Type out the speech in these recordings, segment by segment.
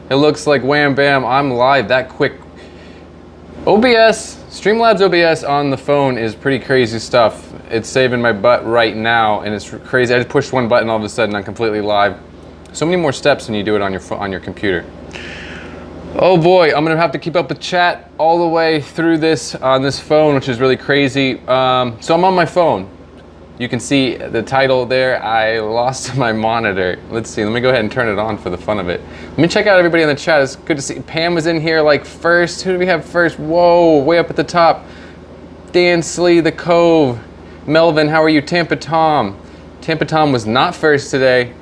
It looks like wham bam, I'm live that quick. OBS, Streamlabs OBS on the phone is pretty crazy stuff. It's saving my butt right now, and it's crazy. I just pushed one button, all of a sudden I'm completely live. So many more steps when you do it on your computer. Oh boy, I'm gonna have to keep up with chat all the way through this on this phone, which is really crazy. So I'm on my phone. You can see the title there. I lost my monitor. Let's see, let me go ahead and turn it on for the fun of it. Let me check out everybody in the chat. It's good to see. Pam was in here like first. Who do we have first? Whoa, way up at the top. Dan Slee, The Cove. Melvin, how are you? Tampa Tom. Tampa Tom was not first today.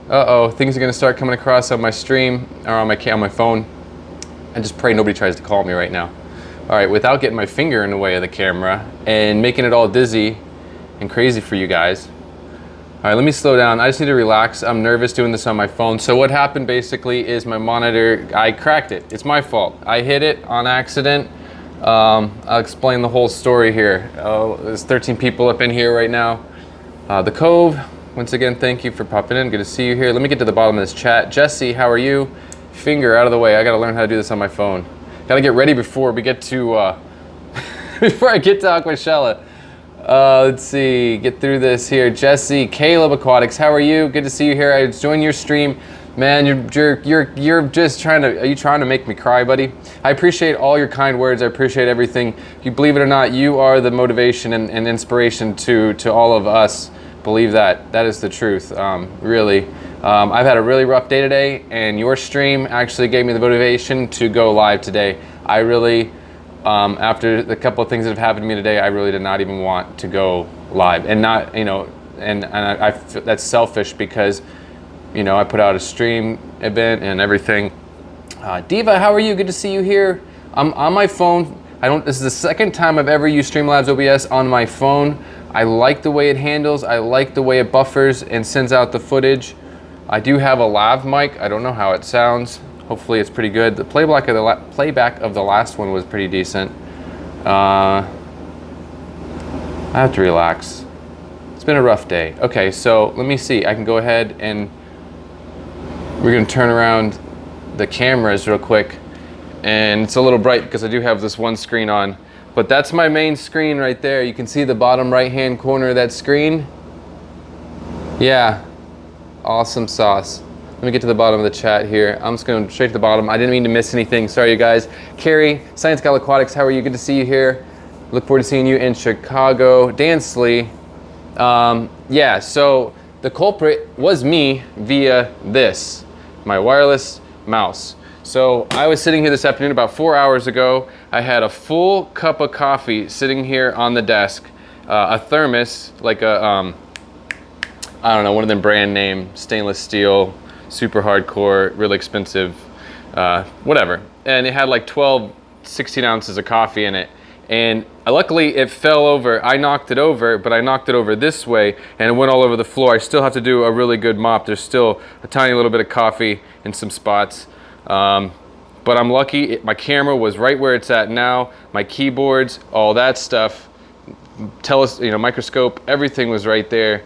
Uh-oh, things are gonna start coming across on my stream, or on my phone. I just pray nobody tries to call me right now. All right, without getting my finger in the way of the camera and making it all dizzy and crazy for you guys. All right, let me slow down. I just need to relax. I'm nervous doing this on my phone. So what happened basically is my monitor, I cracked it. It's my fault. I hit it on accident. I'll explain the whole story here. There's 13 people up in here right now. The Cove, once again, thank you for popping in. Good to see you here. Let me get to the bottom of this chat. Jesse, how are you? Finger out of the way. I gotta learn how to do this on my phone. Gotta get ready before we get to, before I get to Aquashella. Let's see, get through this here. Jesse, Caleb Aquatics, how are you? Good to see you here. I joined your stream. Man, you're just trying to, are you trying to make me cry, buddy? I appreciate all your kind words. I appreciate everything. You believe it or not, you are the motivation and inspiration to all of us. Believe that. That is the truth, really. I've had a really rough day today, and your stream actually gave me the motivation to go live today. I really, after the couple of things that have happened to me today, I really did not even want to go live, and not, you know, and I that's selfish because, you know, I put out a stream event and everything. Diva, how are you? Good to see you here. I'm on my phone. This is the second time I've ever used Streamlabs OBS on my phone. I like the way it handles. I like the way it buffers and sends out the footage. I do have a lav mic. I don't know how it sounds. Hopefully it's pretty good. The playback of the last one was pretty decent. I have to relax. It's been a rough day. Okay, so let me see. I can go ahead and we're gonna turn around the cameras real quick. And it's a little bright because I do have this one screen on. But that's my main screen right there. You can see the bottom right-hand corner of that screen. Yeah, awesome sauce. Let me get to the bottom of the chat here. I'm just going straight to the bottom. I didn't mean to miss anything. Sorry, you guys. Carrie, Science Gal Aquatics, how are you? Good to see you here. Look forward to seeing you in Chicago. Dan Slee. Yeah, so the culprit was me via this, my wireless mouse. So I was sitting here this afternoon about 4 hours ago. I had a full cup of coffee sitting here on the desk, a thermos, like a, I don't know, one of them brand name, stainless steel, super hardcore, really expensive, whatever. And it had like 16 ounces of coffee in it. And luckily it fell over. I knocked it over, but I knocked it over this way and it went all over the floor. I still have to do a really good mop. There's still a tiny little bit of coffee in some spots. But I'm lucky, my camera was right where it's at now, my keyboards, all that stuff, microscope, everything was right there.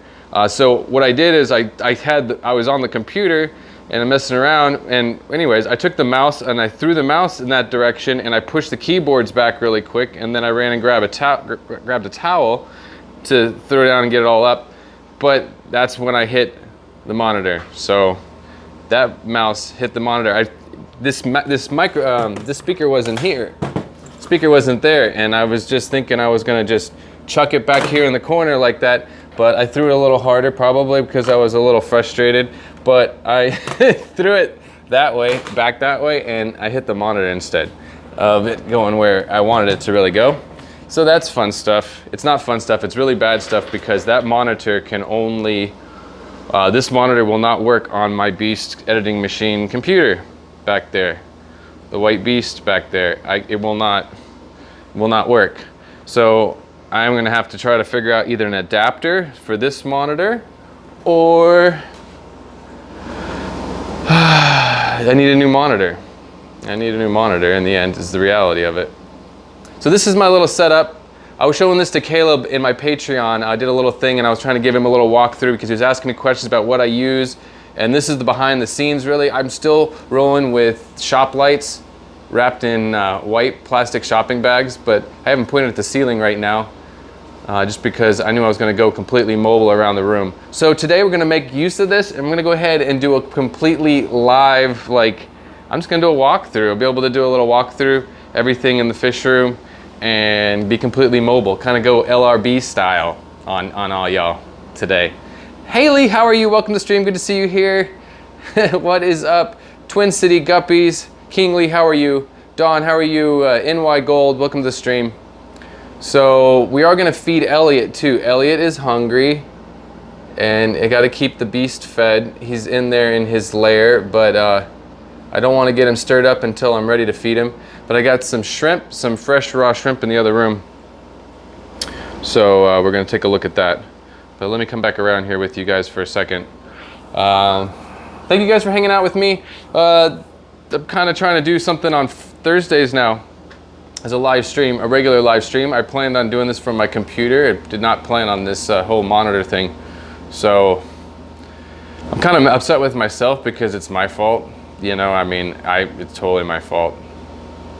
So what I did is I was on the computer and I'm messing around, and anyways, I took the mouse and I threw the mouse in that direction and I pushed the keyboards back really quick, and then I ran and grabbed a towel to throw it down and get it all up. But that's when I hit the monitor. So that mouse hit the monitor. This speaker wasn't here. Speaker wasn't there, and I was just thinking I was gonna just chuck it back here in the corner like that, but I threw it a little harder, probably because I was a little frustrated, but I threw it that way, back that way, and I hit the monitor instead of it going where I wanted it to really go. So that's fun stuff. It's not fun stuff, it's really bad stuff, because that monitor can only, this monitor will not work on my Beast editing machine computer back there. The white Beast back there, it will not work. So I'm gonna have to try to figure out either an adapter for this monitor, or I need a new monitor. I need a new monitor in the end, is the reality of it. So this is my little setup. I was showing this to Caleb in my Patreon. I did a little thing and I was trying to give him a little walkthrough because he was asking me questions about what I use And this is the behind the scenes really. I'm still rolling with shop lights wrapped in white plastic shopping bags, but I haven't pointed at the ceiling right now just because I knew I was gonna go completely mobile around the room. So today we're gonna make use of this and I'm gonna go ahead and do a completely live, I'm just gonna do a walkthrough. I'll be able to do a little walkthrough, everything in the fish room, and be completely mobile, kind of go LRB style on all y'all today. Haley, how are you? Welcome to the stream, good to see you here. What is up? Twin City Guppies. Kingley, how are you? Dawn, how are you? NY Gold, welcome to the stream. So we are gonna feed Elliot too. Elliot is hungry and I gotta keep the beast fed. He's in there in his lair, but I don't wanna get him stirred up until I'm ready to feed him. But I got some shrimp, some fresh raw shrimp in the other room. So we're gonna take a look at that. But let me come back around here with you guys for a second. Thank you guys for hanging out with me. I'm kind of trying to do something on Thursdays now as a live stream, a regular live stream. I planned on doing this from my computer. I did not plan on this whole monitor thing. So I'm kind of upset with myself because it's my fault. You know, I mean, it's totally my fault.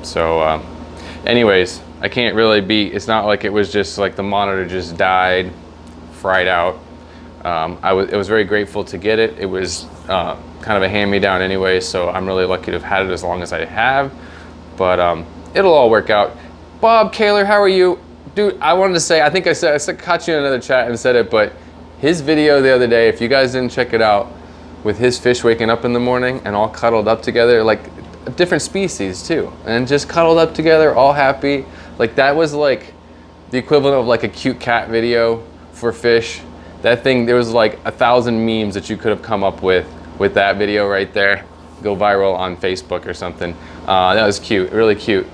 So anyways, I can't really it's not like it was just like the monitor just died, fried out. I was very grateful to get it. It was kind of a hand-me-down anyway, so I'm really lucky to have had it as long as I have. But it'll all work out. Bob Kaler, how are you? Dude, I wanted to say, I think I caught you in another chat and said it, but his video the other day, if you guys didn't check it out, with his fish waking up in the morning and all cuddled up together, like different species too, and just cuddled up together, all happy. Like that was like the equivalent of like a cute cat video for fish. That thing, there was like 1,000 memes that you could have come up with that video right there. Go viral on Facebook or something. That was cute, really cute.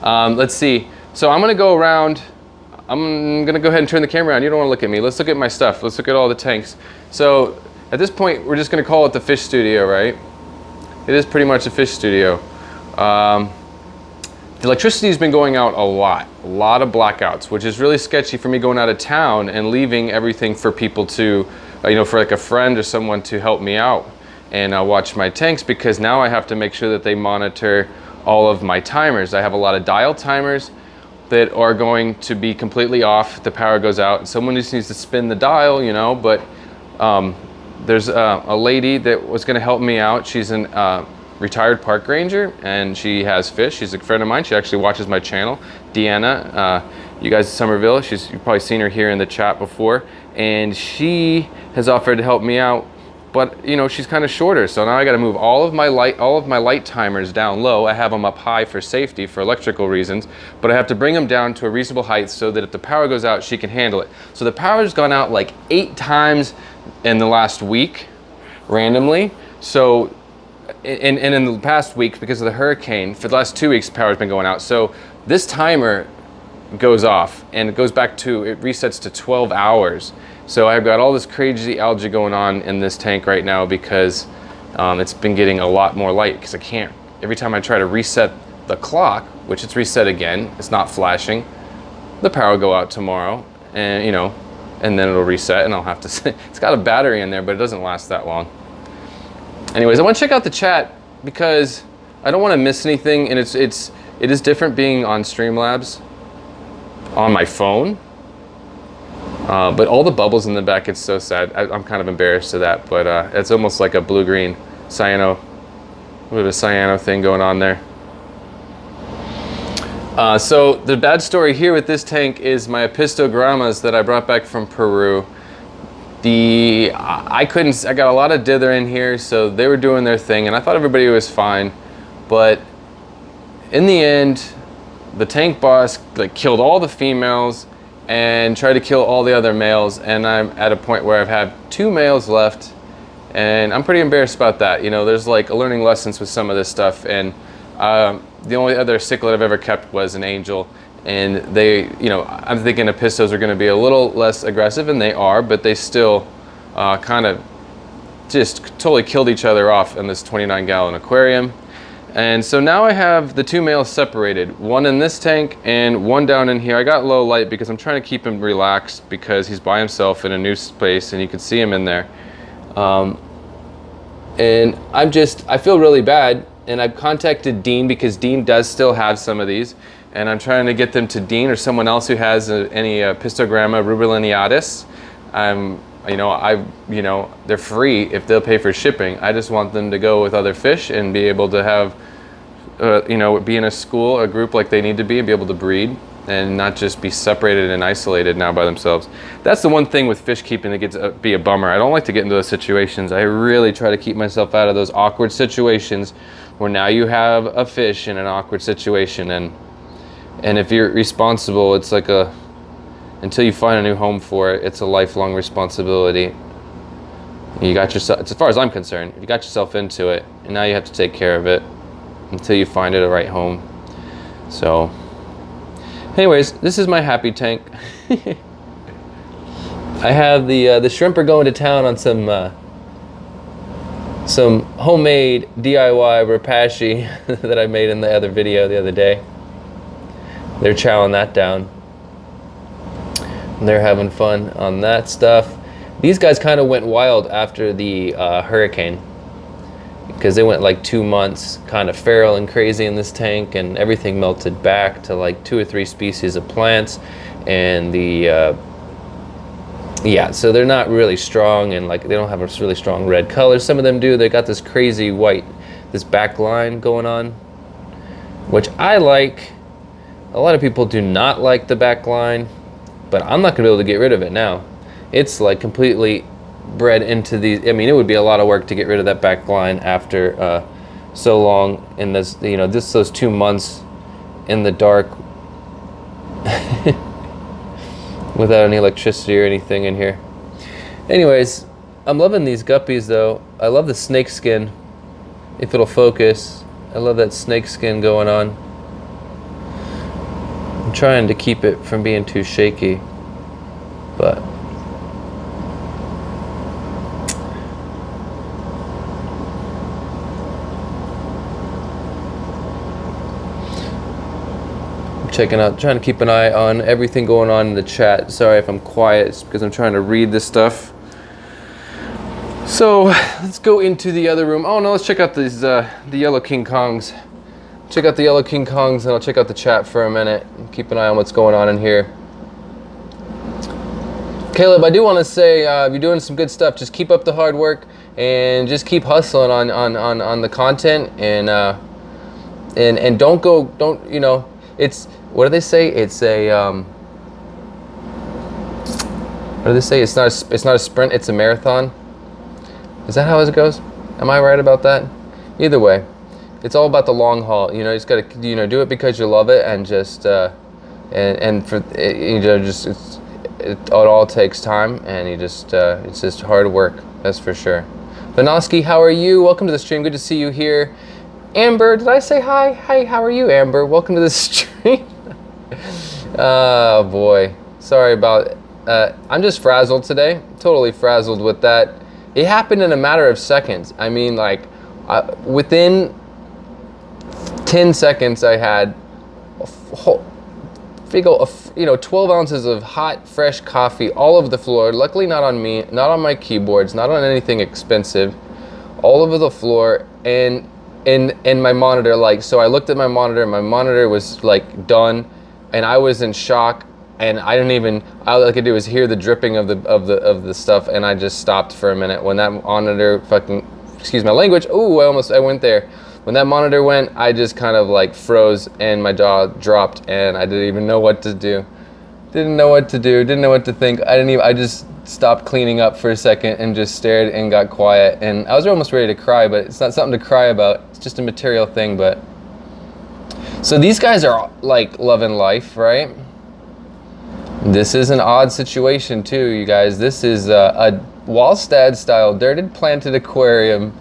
Let's see. So I'm gonna go around. I'm gonna go ahead and turn the camera on. You don't wanna look at me. Let's look at my stuff. Let's look at all the tanks. So at this point, we're just gonna call it the fish studio, right? It is pretty much a fish studio. The electricity's been going out a lot of blackouts, which is really sketchy for me going out of town and leaving everything for people to, for like a friend or someone to help me out and watch my tanks, because now I have to make sure that they monitor all of my timers. I have a lot of dial timers that are going to be completely off if the power goes out. Someone just needs to spin the dial, but there's a lady that was gonna help me out. She's an retired park ranger and she has fish. She's a friend of mine. She actually watches my channel. Deanna, you guys in Somerville, you've probably seen her here in the chat before, and she has offered to help me out, but she's kind of shorter, so now I got to move all of my light timers down low. I have them up high for safety, for electrical reasons, but I have to bring them down to a reasonable height so that if the power goes out, she can handle it. So the power's gone out like 8 times in the last week, randomly. So and in the past week, because of the hurricane, for the last 2 weeks, power's been going out. So this timer goes off and it resets to 12 hours. So I've got all this crazy algae going on in this tank right now because it's been getting a lot more light, because I can't, every time I try to reset the clock, which it's reset again, it's not flashing, the power will go out tomorrow, and and then it'll reset and I'll have to, it's got a battery in there, but it doesn't last that long. Anyways, I want to check out the chat because I don't want to miss anything, and it is different being on Streamlabs on my phone. But all the bubbles in the back, it's so sad. I'm kind of embarrassed of that, but it's almost like a blue-green cyano, a bit of a cyano thing going on there. So the bad story here with this tank is my apistogrammas that I brought back from Peru. I got a lot of dither in here, so they were doing their thing, and I thought everybody was fine, but in the end, the tank boss killed all the females and tried to kill all the other males, and I'm at a point where I've had 2 males left, and I'm pretty embarrassed about that. There's like learning lessons with some of this stuff, and the only other cichlid I've ever kept was an angel, and they, I'm thinking apistos are going to be a little less aggressive, and they are, but they still kind of just totally killed each other off in this 29-gallon aquarium. And so now I have the 2 males separated, one in this tank and one down in here. I got low light because I'm trying to keep him relaxed because he's by himself in a new space and you can see him in there. And I feel really bad, and I've contacted Dean because Dean does still have some of these, and I'm trying to get them to Dean or someone else who has any Pistogramma rubelliniatus. They're free if they'll pay for shipping. I just want them to go with other fish and be able to have, be in a school, a group like they need to be, and be able to breed and not just be separated and isolated now by themselves. That's the one thing with fish keeping that gets be a bummer. I don't like to get into those situations. I really try to keep myself out of those awkward situations where now you have a fish in an awkward situation, and if you're responsible, it's like until you find a new home for it, it's a lifelong responsibility. You got yourself, as far as I'm concerned, you got yourself into it, and now you have to take care of it until you find it a right home. So, anyways, this is my happy tank. I have the shrimp are going to town on some homemade DIY rapashi that I made in the other video the other day. They're chowing that down. They're having fun on that stuff. These guys kind of went wild after the hurricane, because they went like 2 months kind of feral and crazy in this tank, and everything melted back to like 2 or 3 species of plants, and so they're not really strong, and like they don't have a really strong red color. Some of them do. They got this crazy white, this back line going on, which I like. A lot of people do not like the back line, but I'm not gonna be able to get rid of it now. It's like completely bred into these. I mean, it would be a lot of work to get rid of that back line after so long in this, those 2 months in the dark without any electricity or anything in here. Anyways, I'm loving these guppies though. I love the snake skin, if it'll focus. I love that snake skin going on. I'm trying to keep it from being too shaky, but checking out, trying to keep an eye on everything going on in the chat. Sorry if I'm quiet, it's because I'm trying to read this stuff. So let's go into the other room. Oh no, let's check out these the yellow King Kongs. Check out the yellow King Kongs, and I'll check out the chat for a minute and keep an eye on what's going on in here. Caleb, I do want to say you're doing some good stuff. Just keep up the hard work and just keep hustling on the content, and don't it's, what do they say? It's a what do they say? It's not a sprint, it's a marathon. Is that how it goes? Am I right about that? Either way, it's all about the long haul. You just got to do it because you love it, and just it all takes time, and it's just hard work. That's for sure. Vanoski, how are you? Welcome to the stream. Good to see you here. Amber, did I say hi? Hi, how are you, Amber? Welcome to the stream. Oh boy, sorry about. I'm just frazzled today. Totally frazzled with that. It happened in a matter of seconds. I mean, like within 10 seconds, I had 12 ounces of hot, fresh coffee all over the floor. Luckily, not on me, not on my keyboards, not on anything expensive. All over the floor, and my monitor. So I looked at my monitor. My monitor was like done, and I was in shock. And I didn't even. All I could do was hear the dripping of the stuff, and I just stopped for a minute when that monitor fucking. Excuse my language. Ooh, I went there. When that monitor went, I just kind of like froze, and my jaw dropped, and I didn't even know what to do. Didn't know what to do. Didn't know what to think. I just stopped cleaning up for a second and just stared and got quiet. And I was almost ready to cry, but it's not something to cry about. It's just a material thing. But so these guys are like loving life, right? This is an odd situation too, you guys. This is a Wallstad style dirted planted aquarium.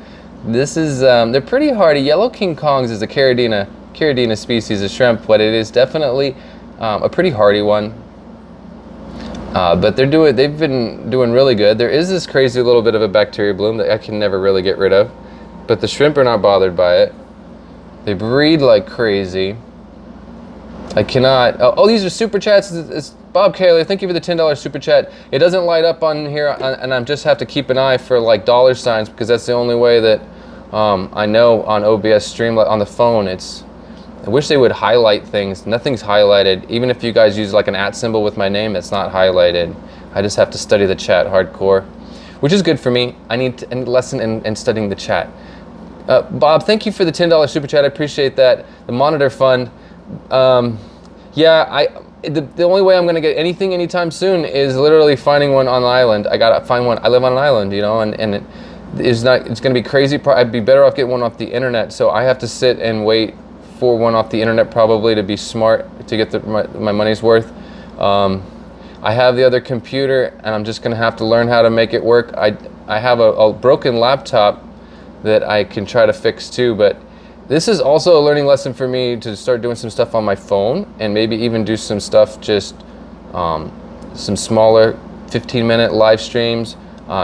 This is they're pretty hardy. Yellow King Kongs is a Caridina species of shrimp, but it is definitely a pretty hardy one. But they've been doing really good. There is this crazy little bit of a bacteria bloom that I can never really get rid of, but the shrimp are not bothered by it. They breed like crazy. I cannot. Oh, these are super chats. Bob Kaler, thank you for the $10 super chat. It doesn't light up on here, and I just have to keep an eye for like dollar signs because that's the only way that I know on OBS Streamlit on the phone. I wish they would highlight things. Nothing's highlighted. Even if you guys use like an @ symbol with my name, it's not highlighted. I just have to study the chat hardcore, which is good for me. I need a lesson in studying the chat. Bob, thank you for the $10 super chat. I appreciate that. The Monitor Fund. Yeah, the only way I'm gonna get anything anytime soon is literally finding one on the island. I gotta find one. I live on an island, you know, and it's gonna be crazy. I'd be better off getting one off the internet. So I have to sit and wait for one off the internet probably to be smart to get my money's worth. I have the other computer and I'm just gonna have to learn how to make it work. I have a broken laptop that I can try to fix too, but this is also a learning lesson for me to start doing some stuff on my phone and maybe even do some stuff, just some smaller 15-minute live streams,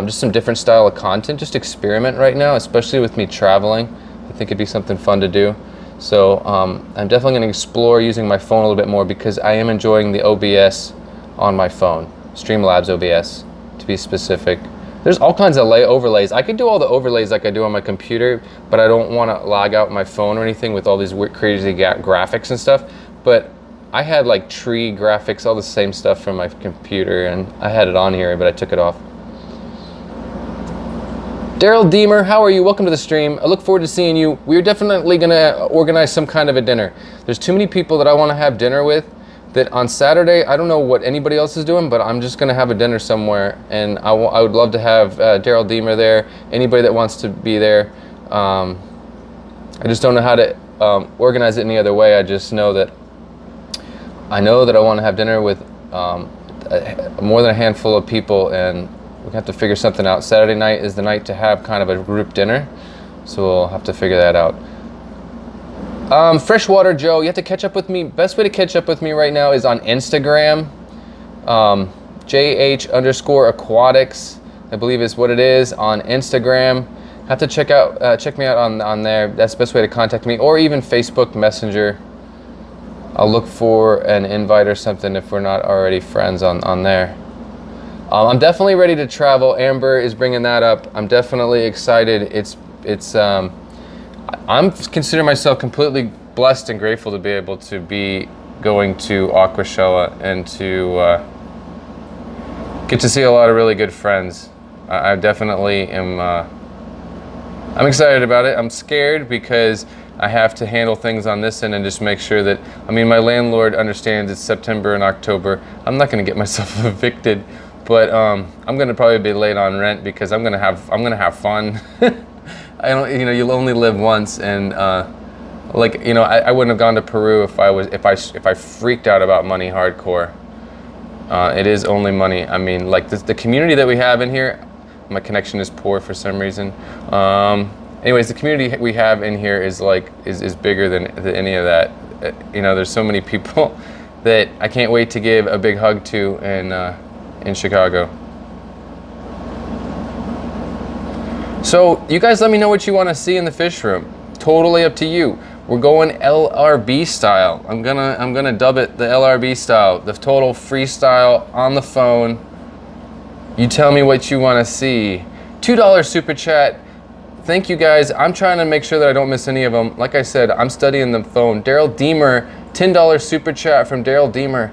just some different style of content, just experiment right now, especially with me traveling. I think it'd be something fun to do. So I'm definitely gonna explore using my phone a little bit more because I am enjoying the OBS on my phone, Streamlabs OBS to be specific. There's all kinds of overlays. I could do all the overlays like I do on my computer, but I don't want to log out my phone or anything with all these weird, crazy graphics and stuff. But I had like tree graphics, all the same stuff from my computer, and I had it on here, but I took it off. Daryl Deemer, how are you? Welcome to the stream. I look forward to seeing you. We're definitely going to organize some kind of a dinner. There's too many people that I want to have dinner with. That on Saturday, I don't know what anybody else is doing, but I'm just gonna have a dinner somewhere, and I would love to have Daryl Deemer there, anybody that wants to be there. I just don't know how to organize it any other way. I just know that I want to have dinner with more than a handful of people, and we have to figure something out. Saturday night is the night to have kind of a group dinner, so we'll have to figure that out. Freshwater Joe, you have to catch up with me. Best way to catch up with me right now is on Instagram. JH_aquatics, I believe is what it is on Instagram. Have to check me out on there. That's the best way to contact me, or even Facebook Messenger. I'll look for an invite or something if we're not already friends on there. I'm definitely ready to travel. Amber is bringing that up. I'm definitely excited. I'm considering myself completely blessed and grateful to be able to be going to Aquashella and to get to see a lot of really good friends. I definitely am. I'm excited about it. I'm scared because I have to handle things on this end and just make sure that. I mean, my landlord understands it's September and October. I'm not going to get myself evicted, but I'm going to probably be late on rent because I'm going to have fun. You'll only live once, and I wouldn't have gone to Peru if I freaked out about money hardcore. It is only money. I mean, like the community that we have in here, my connection is poor for some reason. Anyways, the community we have in here is bigger than any of that. There's so many people that I can't wait to give a big hug to in Chicago. So you guys let me know what you want to see in the fish room. Totally up to you. We're going LRB style. I'm gonna dub it the LRB style, the total freestyle on the phone. You tell me what you want to see. $2 super chat. Thank you guys. I'm trying to make sure that I don't miss any of them. Like I said, I'm studying the phone. Daryl Deemer, $10 super chat from Daryl Deemer.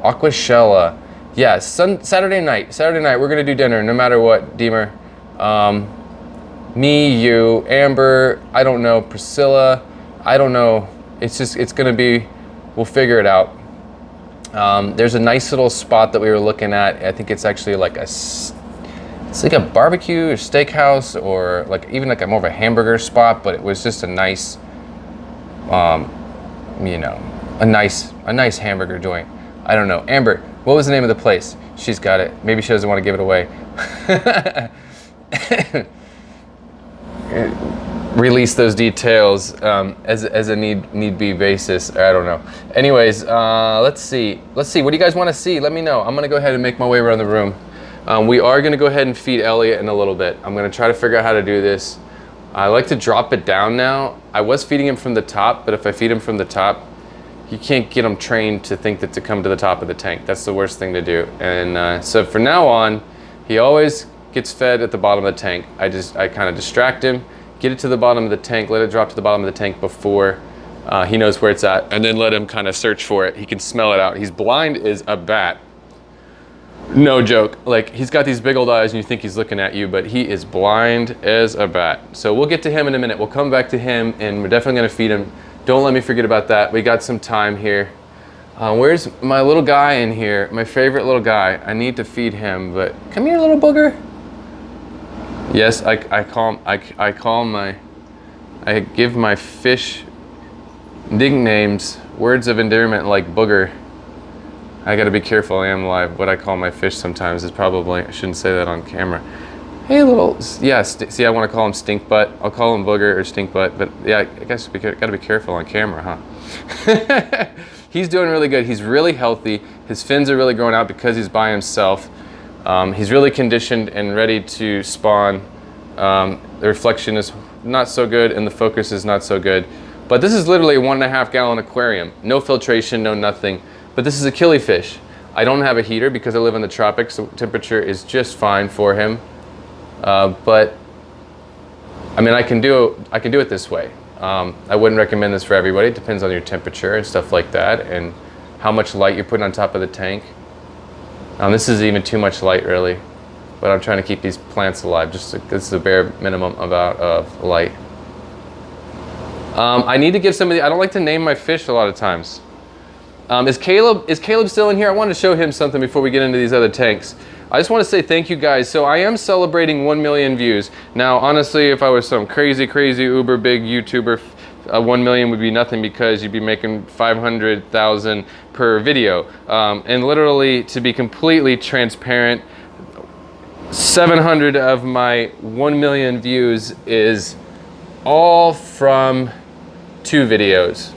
Aquashella. Yeah, Saturday night. We're gonna do dinner no matter what, Deemer. Me, you, Amber, I don't know, Priscilla, I don't know. It's gonna be, we'll figure it out. There's a nice little spot that we were looking at. I think it's actually it's like a barbecue or steakhouse, or even a more of a hamburger spot, but it was just a nice, a nice hamburger joint. I don't know. Amber, what was the name of the place? She's got it. Maybe she doesn't want to give it away. Release those details as a need be basis. I don't know. Anyways, let's see. What do you guys want to see? Let me know. I'm gonna go ahead and make my way around the room. We are gonna go ahead and feed Elliot in a little bit. I'm gonna try to figure out how to do this. I like to drop it down now. I was feeding him from the top, but if I feed him from the top, you can't get them trained to think that to come to the top of the tank. That's the worst thing to do. And so from now on, he always gets fed at the bottom of the tank. I kind of distract him, get it to the bottom of the tank, let it drop to the bottom of the tank before he knows where it's at, and then let him kind of search for it. He can smell it out. He's blind as a bat. No joke. Like, he's got these big old eyes and you think he's looking at you, but he is blind as a bat. So we'll get to him in a minute. We'll come back to him and we're definitely gonna feed him. Don't let me forget about that. We got some time here. Where's my little guy in here? My favorite little guy. I need to feed him, but come here, little booger. Yes, I give my fish nicknames, words of endearment like booger. I gotta be careful, I am live. What I call my fish sometimes is probably, I shouldn't say that on camera. Hey little, yeah, see, I wanna call him stink butt. I'll call him booger or stink butt, but yeah, I guess gotta be careful on camera, huh? He's doing really good. He's really healthy. His fins are really growing out because he's by himself. He's really conditioned and ready to spawn. The reflection is not so good and the focus is not so good. But this is literally a 1.5 gallon aquarium. No filtration, no nothing. But this is a killifish. I don't have a heater because I live in the tropics, so temperature is just fine for him. But I mean, I can do it this way. I wouldn't recommend this for everybody. It depends on your temperature and stuff like that, and how much light you're putting on top of the tank. This is even too much light, really. But I'm trying to keep these plants alive. This is the bare minimum amount of light. I need to give somebody. I don't like to name my fish a lot of times. Is Caleb still in here? I wanted to show him something before we get into these other tanks. I just want to say thank you guys. So I am celebrating 1 million views. Now, honestly, if I was some crazy uber big YouTuber, 1 million would be nothing because you'd be making 500,000 per video. And literally, to be completely transparent, 700 of my 1 million views is all from 2 videos.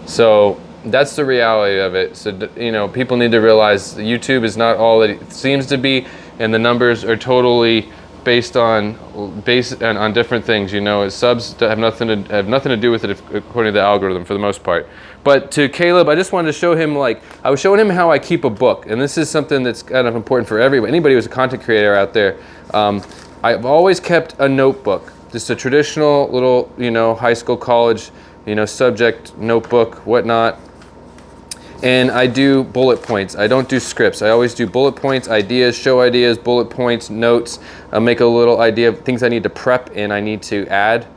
So that's the reality of it. So, you know, people need to realize YouTube is not all that it seems to be, and the numbers are totally based on different things. You know, subs have nothing to do with it according to the algorithm for the most part. But to Caleb, I just wanted to show him, like, I was showing him how I keep a book, and this is something that's kind of important for anybody who's a content creator out there. I've always kept a notebook, just a traditional little, you know, high school, college, you know, subject notebook, whatnot. And I do bullet points. I don't do scripts. I always do bullet points, ideas, show ideas, bullet points, notes. I'll make a little idea of things I need to prep and I need to add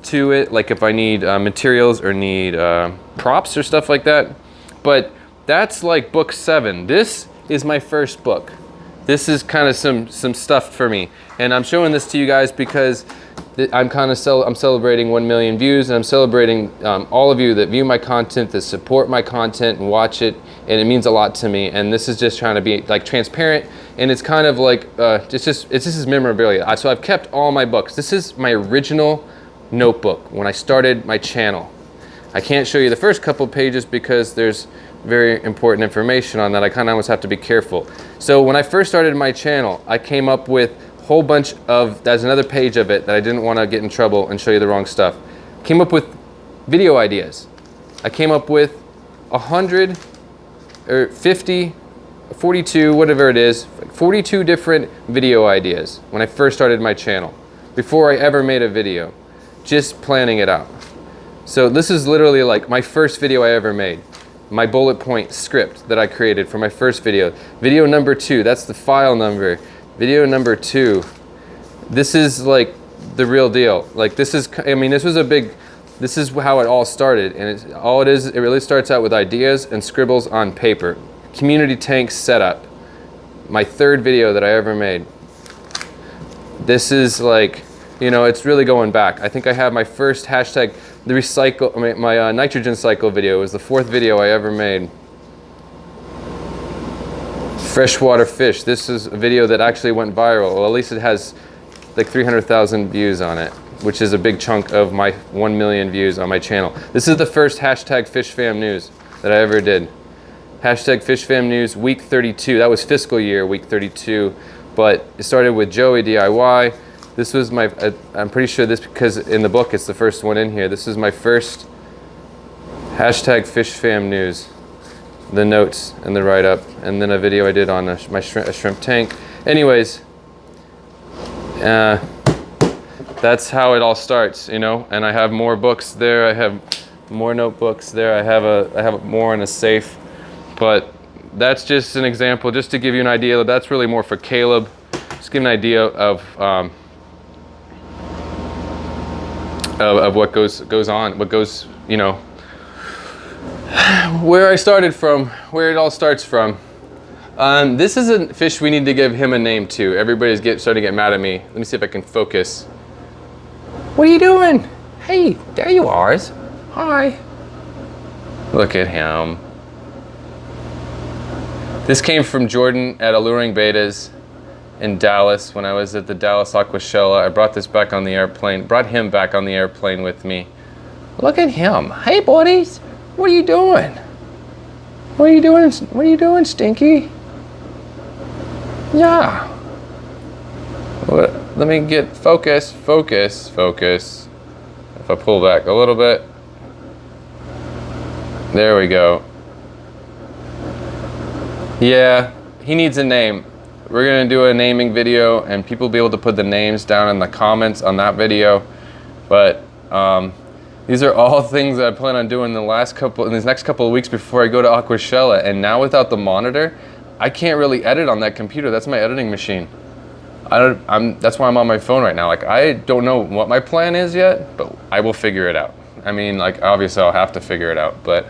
to it, like if I need materials or need props or stuff like that. But that's like book 7. This is my first book. This is kind of some stuff for me. And I'm showing this to you guys because I'm celebrating 1 million views, and I'm celebrating all of you that view my content, that support my content and watch it, and it means a lot to me. And this is just trying to be like transparent, and it's kind of like this is memorabilia. So I've kept all my books. This is my original notebook when I started my channel. I can't show you the first couple pages because there's very important information on that. I kind of almost have to be careful. So when I first started my channel, I came up with a whole bunch of, there's another page of it that I didn't want to get in trouble and show you the wrong stuff. Came up with video ideas. I came up with 100 or 50, 42, whatever it is, 42 different video ideas when I first started my channel, before I ever made a video, just planning it out. So this is literally like my first video I ever made. My bullet point script that I created for my first video. Video number 2, that's the file number. Video number 2. This is like the real deal. Like this is, I mean, this is how it all started. And it really starts out with ideas and scribbles on paper. Community tank setup. My 3rd video that I ever made. This is like, you know, it's really going back. I think I have my first hashtag, my nitrogen cycle video was the 4th video I ever made. Freshwater fish. This is a video that actually went viral. Well, at least it has like 300,000 views on it, which is a big chunk of my 1 million views on my channel. This is the first hashtag FishFam News that I ever did. Hashtag FishFam News week 32. That was fiscal year week 32, but it started with Joey DIY. This was I'm pretty sure this, because in the book it's the first one in here. This is my first Hashtag FishFamNews. The notes and the write-up, and then a video I did on a shrimp tank. Anyways, that's how it all starts, you know. And I have more books there. I have more notebooks there. I have more in a safe. But that's just an example, just to give you an idea. That that's really more for Caleb. Just give an idea of what goes on, what goes, you know, where I started from, where it all starts from. This is a fish we need to give him a name to. Everybody's starting to get mad at me. Let me see if I can focus. What are you doing? Hey, there you are. Hi. Look at him. This came from Jordan at Alluring Betas in Dallas when I was at the Dallas Aquashella. I brought this back on the airplane, brought him back on the airplane with me. Look at him. Hey, buddies. What are you doing? What are you doing? What are you doing, Stinky? Yeah. Let me get focus. If I pull back a little bit. There we go. Yeah, he needs a name. We're gonna do a naming video, and people will be able to put the names down in the comments on that video. But these are all things that I plan on doing in these next couple of weeks before I go to Aquashella. And now without the monitor, I can't really edit on that computer. That's my editing machine. That's why I'm on my phone right now. Like, I don't know what my plan is yet, but I will figure it out. I mean, like, obviously I'll have to figure it out, but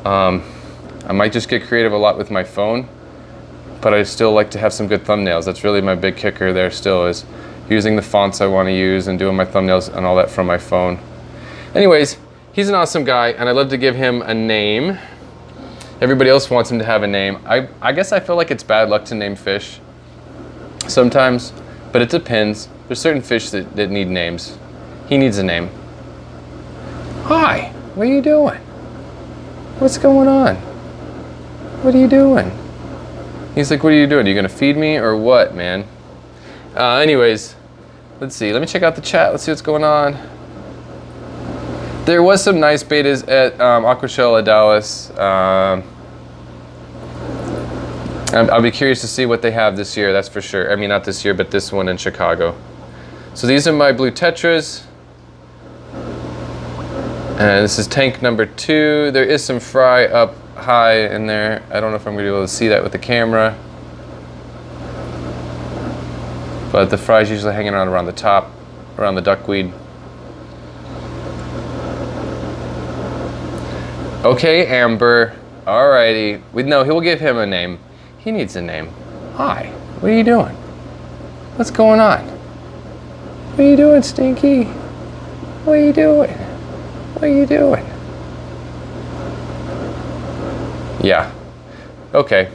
I might just get creative a lot with my phone, but I still like to have some good thumbnails. That's really my big kicker there still, is using the fonts I want to use and doing my thumbnails and all that from my phone. Anyways, he's an awesome guy, and I'd love to give him a name. Everybody else wants him to have a name. I guess I feel like it's bad luck to name fish sometimes, but it depends. There's certain fish that need names. He needs a name. Hi, what are you doing? What's going on? What are you doing? He's like, what are you doing? Are you gonna feed me or what, man? Anyways, let's see. Let me check out the chat. Let's see what's going on. There was some nice betas at Aquashella Dallas. I'll be curious to see what they have this year, that's for sure. I mean, not this year, but this one in Chicago. So these are my blue tetras. And this is tank number 2. There is some fry up high in there. I don't know if I'm gonna be able to see that with the camera. But the fry's usually hanging around the top, around the duckweed. Okay, Amber. Alrighty. He'll give him a name. He needs a name. Hi. What are you doing? What's going on? What are you doing, Stinky? What are you doing? What are you doing? Yeah. Okay.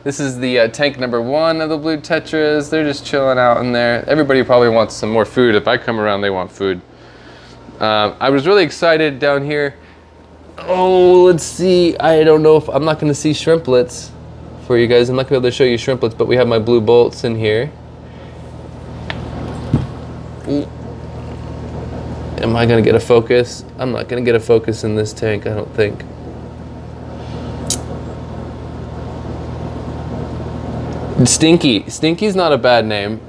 This is the tank number 1 of the blue tetras. They're just chilling out in there. Everybody probably wants some more food. If I come around, they want food. I was really excited down here. Oh, let's see. I don't know if I'm not going to see shrimplets for you guys. I'm not going to be able to show you shrimplets, but we have my blue bolts in here. Am I going to get a focus? I'm not going to get a focus in this tank, I don't think. Stinky. Stinky's not a bad name.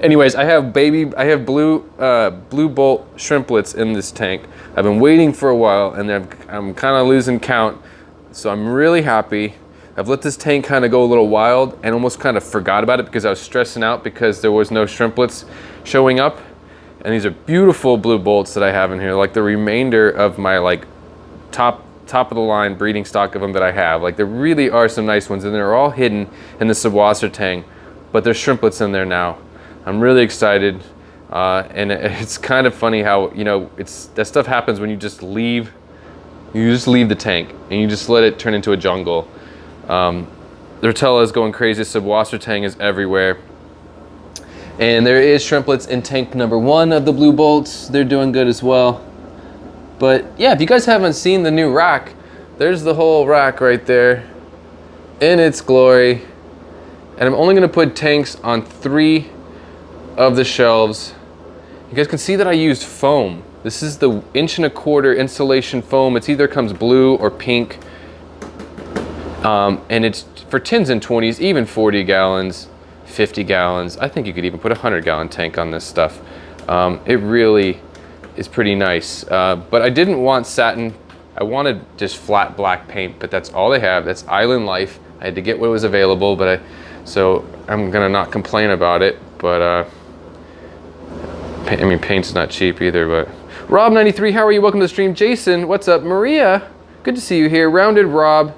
Anyways, I have blue bolt shrimplets in this tank. I've been waiting for a while, and I'm kind of losing count, so I'm really happy. I've let this tank kind of go a little wild and almost kind of forgot about it because I was stressing out because there was no shrimplets showing up. And these are beautiful blue bolts that I have in here, like the remainder of my like top of the line breeding stock of them that I have. Like, there really are some nice ones, and they're all hidden in the subwasser tank, but there's shrimplets in there now. I'm really excited, and it's kind of funny how, you know, that stuff happens when you just leave the tank and you just let it turn into a jungle. The Rotella is going crazy. Subwasser tank is everywhere. And there is shrimplets in tank number 1 of the blue bolts. They're doing good as well. But yeah, if you guys haven't seen the new rack, there's the whole rack right there in its glory. And I'm only gonna put tanks on 3 of the shelves. You guys can see that I used foam. This is the 1.25 inch insulation foam. It's either comes blue or pink. And it's for 10s and 20s, even 40 gallons, 50 gallons. I think you could even put a 100-gallon tank on this stuff. It really is pretty nice. But I didn't want satin. I wanted just flat black paint, but that's all they have. That's Island Life. I had to get what was available, so I'm gonna not complain about it. But I mean, paint's not cheap either. But Rob93, how are you? Welcome to the stream. Jason, what's up? Maria, good to see you here. Rounded Rob,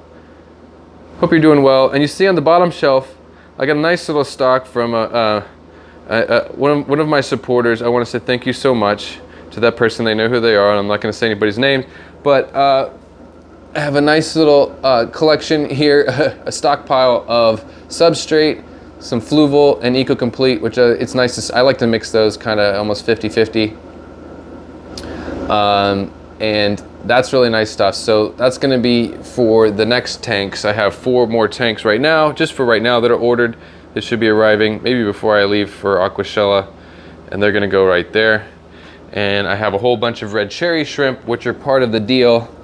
hope you're doing well. And you see on the bottom shelf, I got a nice little stock from one of my supporters. I want to say thank you so much to that person. They know who they are, and I'm not going to say anybody's name. But I have a nice little collection here, a stockpile of Substrate, some Fluval, and Eco Complete, which it's nice to, I like to mix those kind of almost 50-50. And that's really nice stuff. So that's going to be for the next tanks. I have 4 more tanks right now, just for right now, that are ordered. This should be arriving maybe before I leave for Aquashella, and they're going to go right there. And I have a whole bunch of red cherry shrimp, which are part of the deal.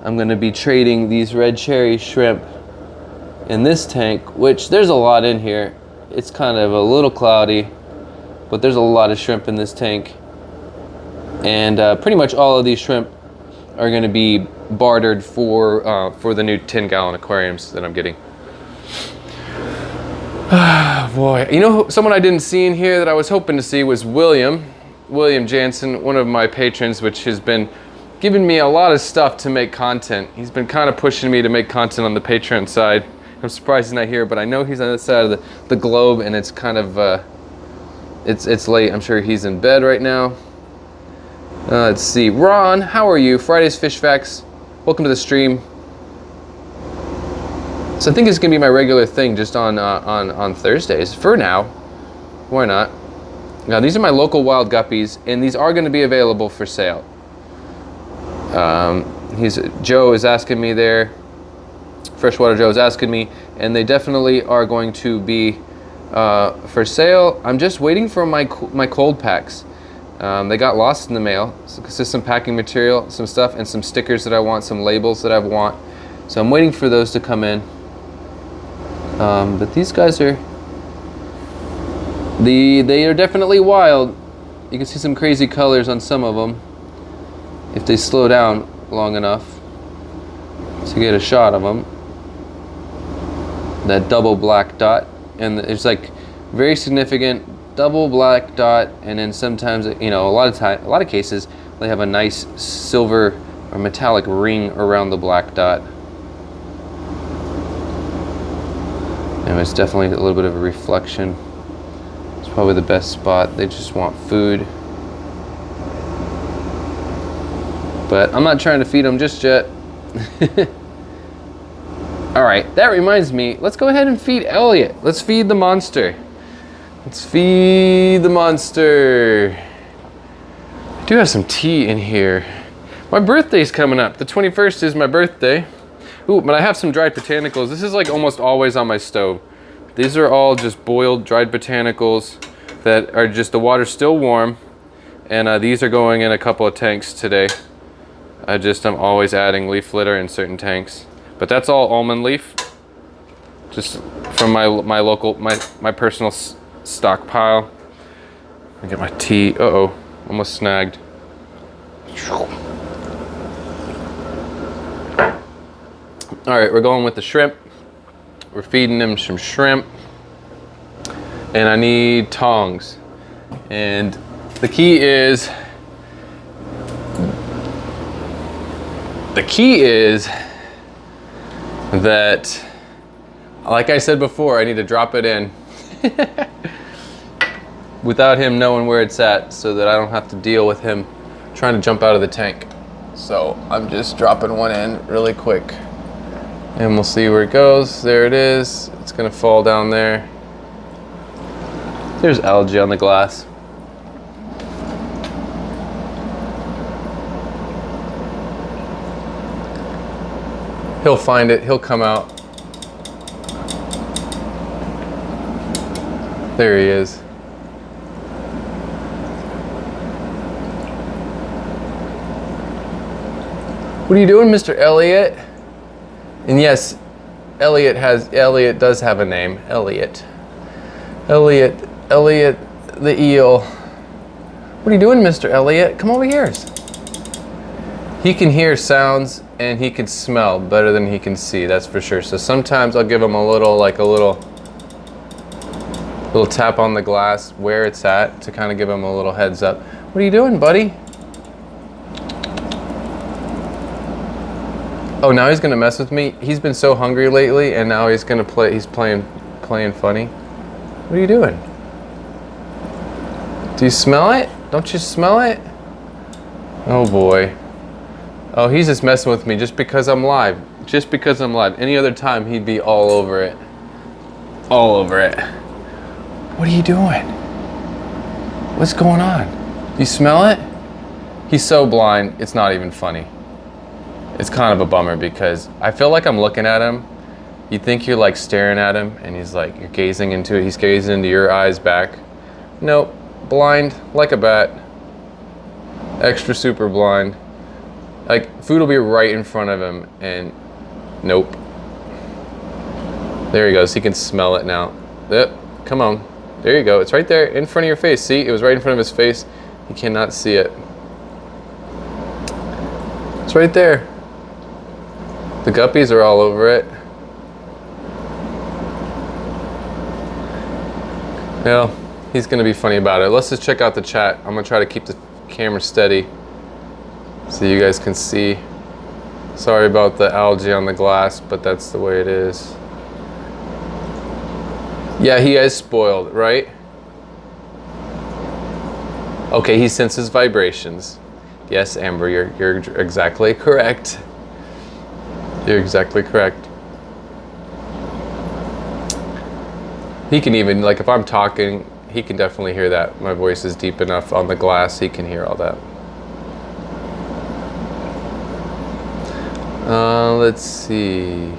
I'm going to be trading these red cherry shrimp in this tank, which there's a lot in here. It's kind of a little cloudy, but there's a lot of shrimp in this tank. And pretty much all of these shrimp are going to be bartered for the new 10-gallon aquariums that I'm getting. Boy, you know, someone I didn't see in here that I was hoping to see was William Jansen, one of my patrons, which has been giving me a lot of stuff to make content. He's been kind of pushing me to make content on the Patreon side. I'm surprised he's not here, but I know he's on the side of the globe, and it's kind of it's late. I'm sure he's in bed right now. Let's see, Ron, how are you? Friday's Fish Facts, welcome to the stream. So I think it's gonna be my regular thing, just on Thursdays for now. Why not? Now these are my local wild guppies, and these are going to be available for sale. Joe is asking me there. Freshwater Joe is asking me, and they definitely are going to be for sale. I'm just waiting for my cold packs. They got lost in the mail. Some packing material, some stuff, and some stickers that I want, some labels that I want. So I'm waiting for those to come in. But these guys are, they are definitely wild. You can see some crazy colors on some of them if they slow down long enough to get a shot of them. That double black dot, and it's like very significant double black dot, and then sometimes, you know, a lot of cases they have a nice silver or metallic ring around the black dot. And it's definitely a little bit of a reflection. It's probably the best spot. They just want food. But I'm not trying to feed them just yet. All right, that reminds me, let's go ahead and feed Elliot. Let's feed the monster. Let's feed the monster. I do have some tea in here. My birthday's coming up. The 21st is my birthday. Ooh, but I have some dried botanicals. This is like almost always on my stove. These are all just boiled dried botanicals that are just, the water's still warm. And these are going in a couple of tanks today. I'm always adding leaf litter in certain tanks. But that's all almond leaf. Just from my local, my personal stockpile. I get my tea. Uh-oh, almost snagged. All right, we're going with the shrimp. We're feeding them some shrimp. And I need tongs. And the key is that, like I said before, I need to drop it in without him knowing where it's at, so that I don't have to deal with him trying to jump out of the tank. So I'm just dropping one in really quick, and we'll see where it goes. There it is. It's gonna fall down there. There's algae on the glass. He'll find it, he'll come out. There he is. What are you doing, Mr. Elliot? And yes, Elliot does have a name. Elliot the eel. What are you doing, Mr. Elliot? Come over here. He can hear sounds and he can smell better than he can see, that's for sure. So sometimes I'll give him a little tap on the glass where it's at to kind of give him a little heads up. What are you doing, buddy? Oh, now he's gonna mess with me. He's been so hungry lately, and now he's gonna play. He's playing funny. What are you doing? Do you smell it? Don't you smell it? Oh boy. Oh, he's just messing with me just because I'm live. Just because I'm live. Any other time, he'd be all over it. All over it. What are you doing? What's going on? Do you smell it? He's so blind, it's not even funny. It's kind of a bummer because I feel like I'm looking at him. You think you're like staring at him and he's like, you're gazing into it. He's gazing into your eyes back. Nope, blind like a bat. Extra super blind. Like food will be right in front of him and nope. There he goes, he can smell it now. Yep, come on. There you go, it's right there in front of your face. See, it was right in front of his face. He cannot see it. It's right there. The guppies are all over it. Well, he's gonna be funny about it. Let's just check out the chat. I'm gonna try to keep the camera steady so you guys can see. Sorry about the algae on the glass, but that's the way it is. Yeah, he is spoiled, right? Okay, he senses vibrations. Yes, Amber, you're exactly correct. You're exactly correct. He can even, like if I'm talking, he can definitely hear that. My voice is deep enough on the glass, he can hear all that. Let's see.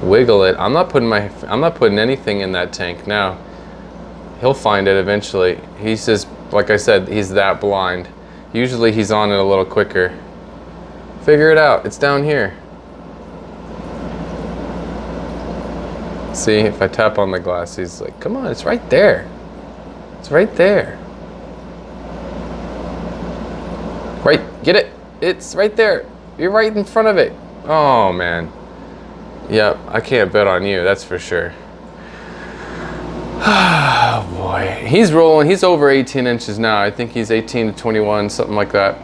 Wiggle it. I'm not putting anything in that tank now. He'll find it eventually. He's just, like I said, he's that blind. Usually he's on it a little quicker. Figure it out, it's down here. See, if I tap on the glass, he's like, come on, it's right there. It's right there. Right, get it? It's right there. You're right in front of it. Oh man. Yep, I can't bet on you, that's for sure. Oh boy, he's rolling. He's over 18 inches now. I think he's 18 to 21, something like that.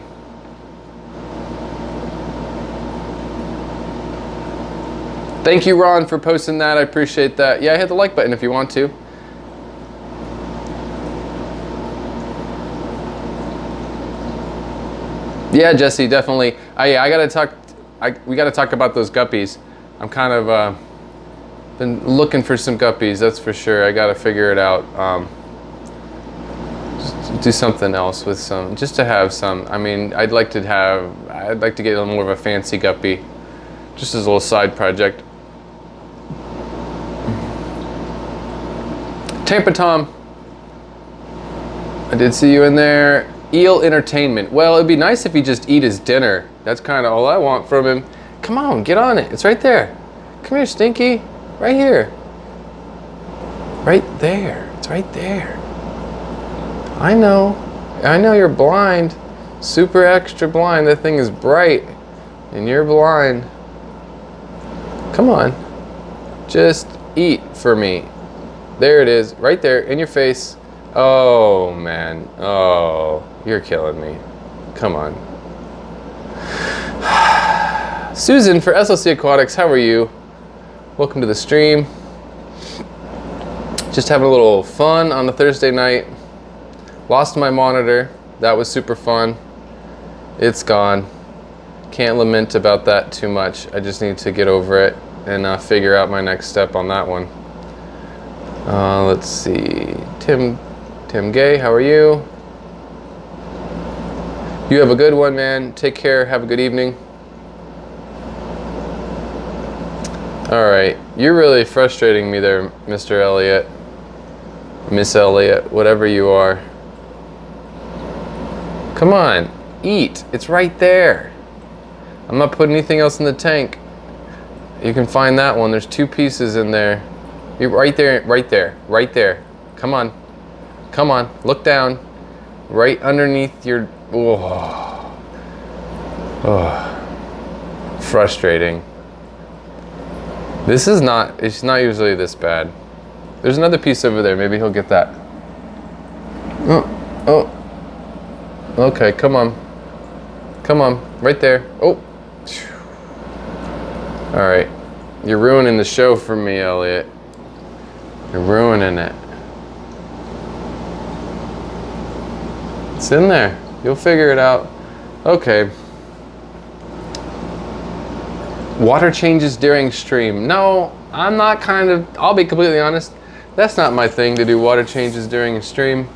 Thank you, Ron, for posting that. I appreciate that. Yeah, hit the like button if you want to. Yeah, Jesse, definitely. We gotta talk about those guppies. I'm kind of been looking for some guppies, that's for sure. I gotta figure it out. Just do something else with some, just to have some. I mean, I'd like to get a little more of a fancy guppy, just as a little side project. Tampa Tom, I did see you in there. Eel Entertainment. Well, it'd be nice if he just eat his dinner. That's kind of all I want from him. Come on, get on it. It's right there. Come here, Stinky. Right here. Right there. It's right there. I know you're blind. Super extra blind. That thing is bright. And you're blind. Come on. Just eat for me. There it is. Right there in your face. Oh, man. Oh, you're killing me. Come on. Susan for SLC Aquatics, how are you? Welcome to the stream. Just having a little fun on a Thursday night. Lost my monitor. That was super fun. It's gone. Can't lament about that too much. I just need to get over it and figure out my next step on that one. Let's see. Tim Gay, how are you? You have a good one, man. Take care. Have a good evening. All right. You're really frustrating me there, Mr. Elliot. Miss Elliot, whatever you are. Come on. Eat. It's right there. I'm not putting anything else in the tank. You can find that one. There's 2 pieces in there. You're right there, right there, right there. Come on. Come on. Look down. Right underneath your... Oh. Oh. Frustrating. This is not... It's not usually this bad. There's another piece over there. Maybe he'll get that. Oh. Oh. Okay, come on. Come on. Right there. Oh. All right, you're ruining the show for me, Elliot. You're ruining it. It's in there. You'll figure it out. Okay. Water changes during stream. No, I'm not I'll be completely honest. That's not my thing to do water changes during a stream.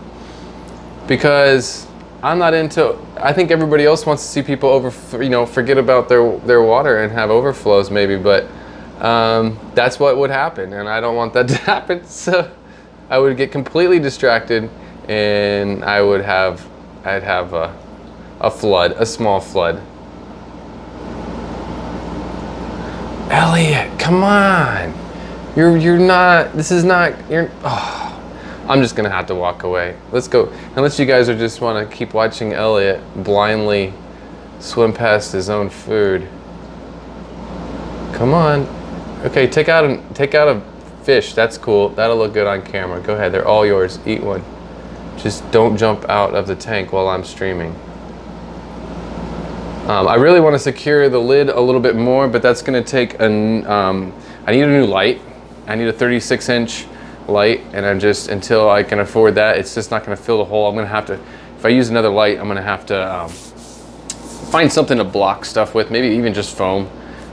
Because I'm not into, I think everybody else wants to see people forget about their water and have overflows maybe, but that's what would happen, and I don't want that to happen. So I would get completely distracted, and I'd have a flood, a small flood. Elliot, come on. You're not, this is not, I'm just gonna have to walk away. Let's go. Unless you guys just want to keep watching Elliot blindly swim past his own food. Come on. Okay, take out a fish. That's cool. That'll look good on camera. Go ahead. They're all yours. Eat one. Just don't jump out of the tank while I'm streaming. I really want to secure the lid a little bit more, but that's gonna take I need a new light. I need a 36-inch light, and until I can afford that, it's just not going to fill the hole. I'm going to have to, if I use another light, I'm going to have to find something to block stuff with, maybe even just foam,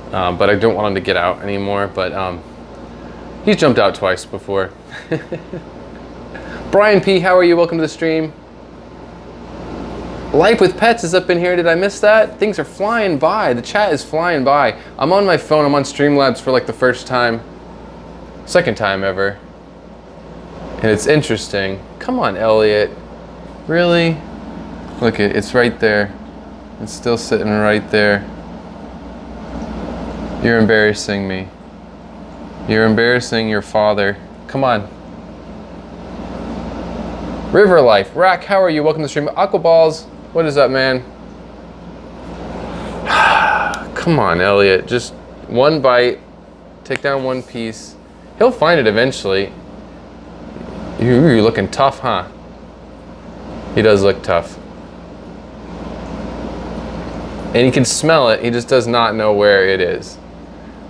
but I don't want him to get out anymore. But he's jumped out twice before. Brian P, how are you? Welcome to the stream. Life with Pets is up in here. Did I miss that? Things are flying by. The chat is flying by. I'm on my phone. I'm on Streamlabs for like the second time ever. And it's interesting. Come on, Elliot. Really? Look, it's right there. It's still sitting right there. You're embarrassing me. You're embarrassing your father. Come on. River Life. Rack, how are you? Welcome to the stream. Aquaballs, what is up, man? Come on, Elliot. Just one bite. Take down one piece. He'll find it eventually. You're looking tough, huh? He does look tough. And he can smell it, he just does not know where it is.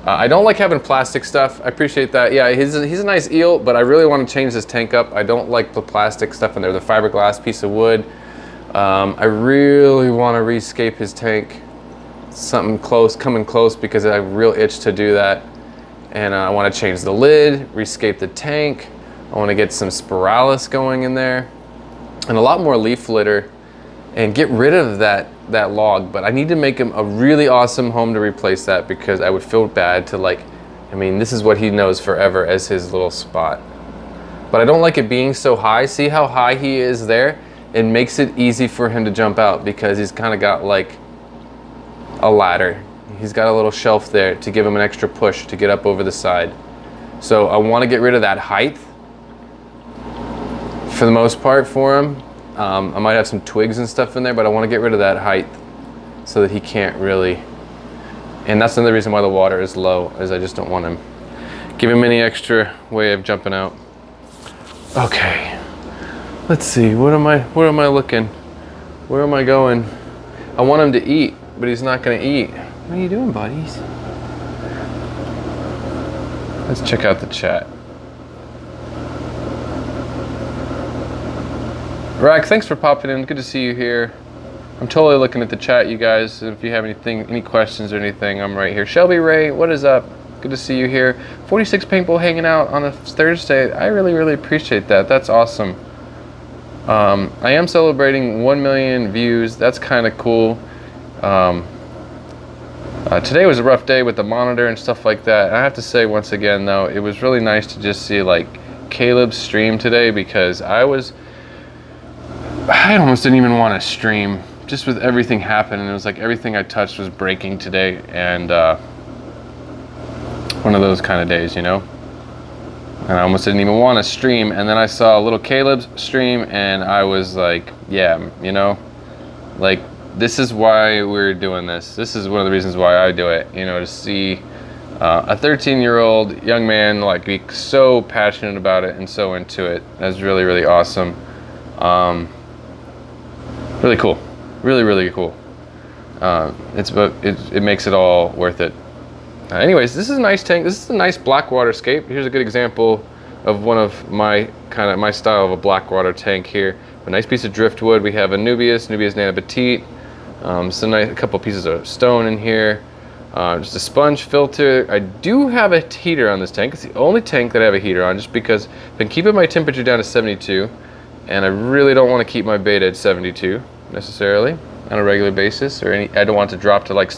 I don't like having plastic stuff. I appreciate that. Yeah, he's a nice eel, but I really want to change this tank up. I don't like the plastic stuff in there, the fiberglass piece of wood. I really want to rescape his tank. Something close, coming close, because I have a real itch to do that. And I want to change the lid, rescape the tank. I want to get some spiralis going in there and a lot more leaf litter and get rid of that log. But I need to make him a really awesome home to replace that, because I would feel bad to this is what he knows forever as his little spot. But I don't like it being so high. See how high he is there? It makes it easy for him to jump out, because he's kind of got like a ladder. He's got a little shelf there to give him an extra push to get up over the side. So I want to get rid of that height for the most part for him. I might have some twigs and stuff in there, but I want to get rid of that height so that he can't really, and that's another reason why the water is low, is I just don't want him, give him any extra way of jumping out. Okay, let's see, where am I looking? Where am I going? I want him to eat, but he's not going to eat. What are you doing, buddies? Let's check out the chat. Rack, thanks for popping in. Good to see you here. I'm totally looking at the chat, you guys. If you have any questions or anything, I'm right here. Shelby Ray, what is up? Good to see you here. 46 paintball hanging out on a Thursday. I really, really appreciate that. That's awesome. I am celebrating 1 million views. That's kind of cool. Today was a rough day with the monitor and stuff like that. And I have to say, once again, though, it was really nice to just see like Caleb's stream today, because I almost didn't even want to stream just with everything happening, it was like everything I touched was breaking today, and one of those kind of days, you know. And I almost didn't even want to stream, and then I saw little Caleb's stream, and I was like, yeah, you know, like, this is why we're doing this. This is one of the reasons why I do it, you know, to see a 13-year-old young man like be so passionate about it and so into it. That's really, really awesome. Really cool. Really, really cool. It makes it all worth it. Anyways, this is a nice tank. This is a nice Blackwater scape. Here's a good example of one of my my style of a Blackwater tank here. A nice piece of driftwood. We have Nubius Nana Petite. A couple pieces of stone in here. Just a sponge filter. I do have a heater on this tank. It's the only tank that I have a heater on, just because I've been keeping my temperature down to 72, and I really don't want to keep my beta at 72 necessarily on a regular basis, I don't want to drop to like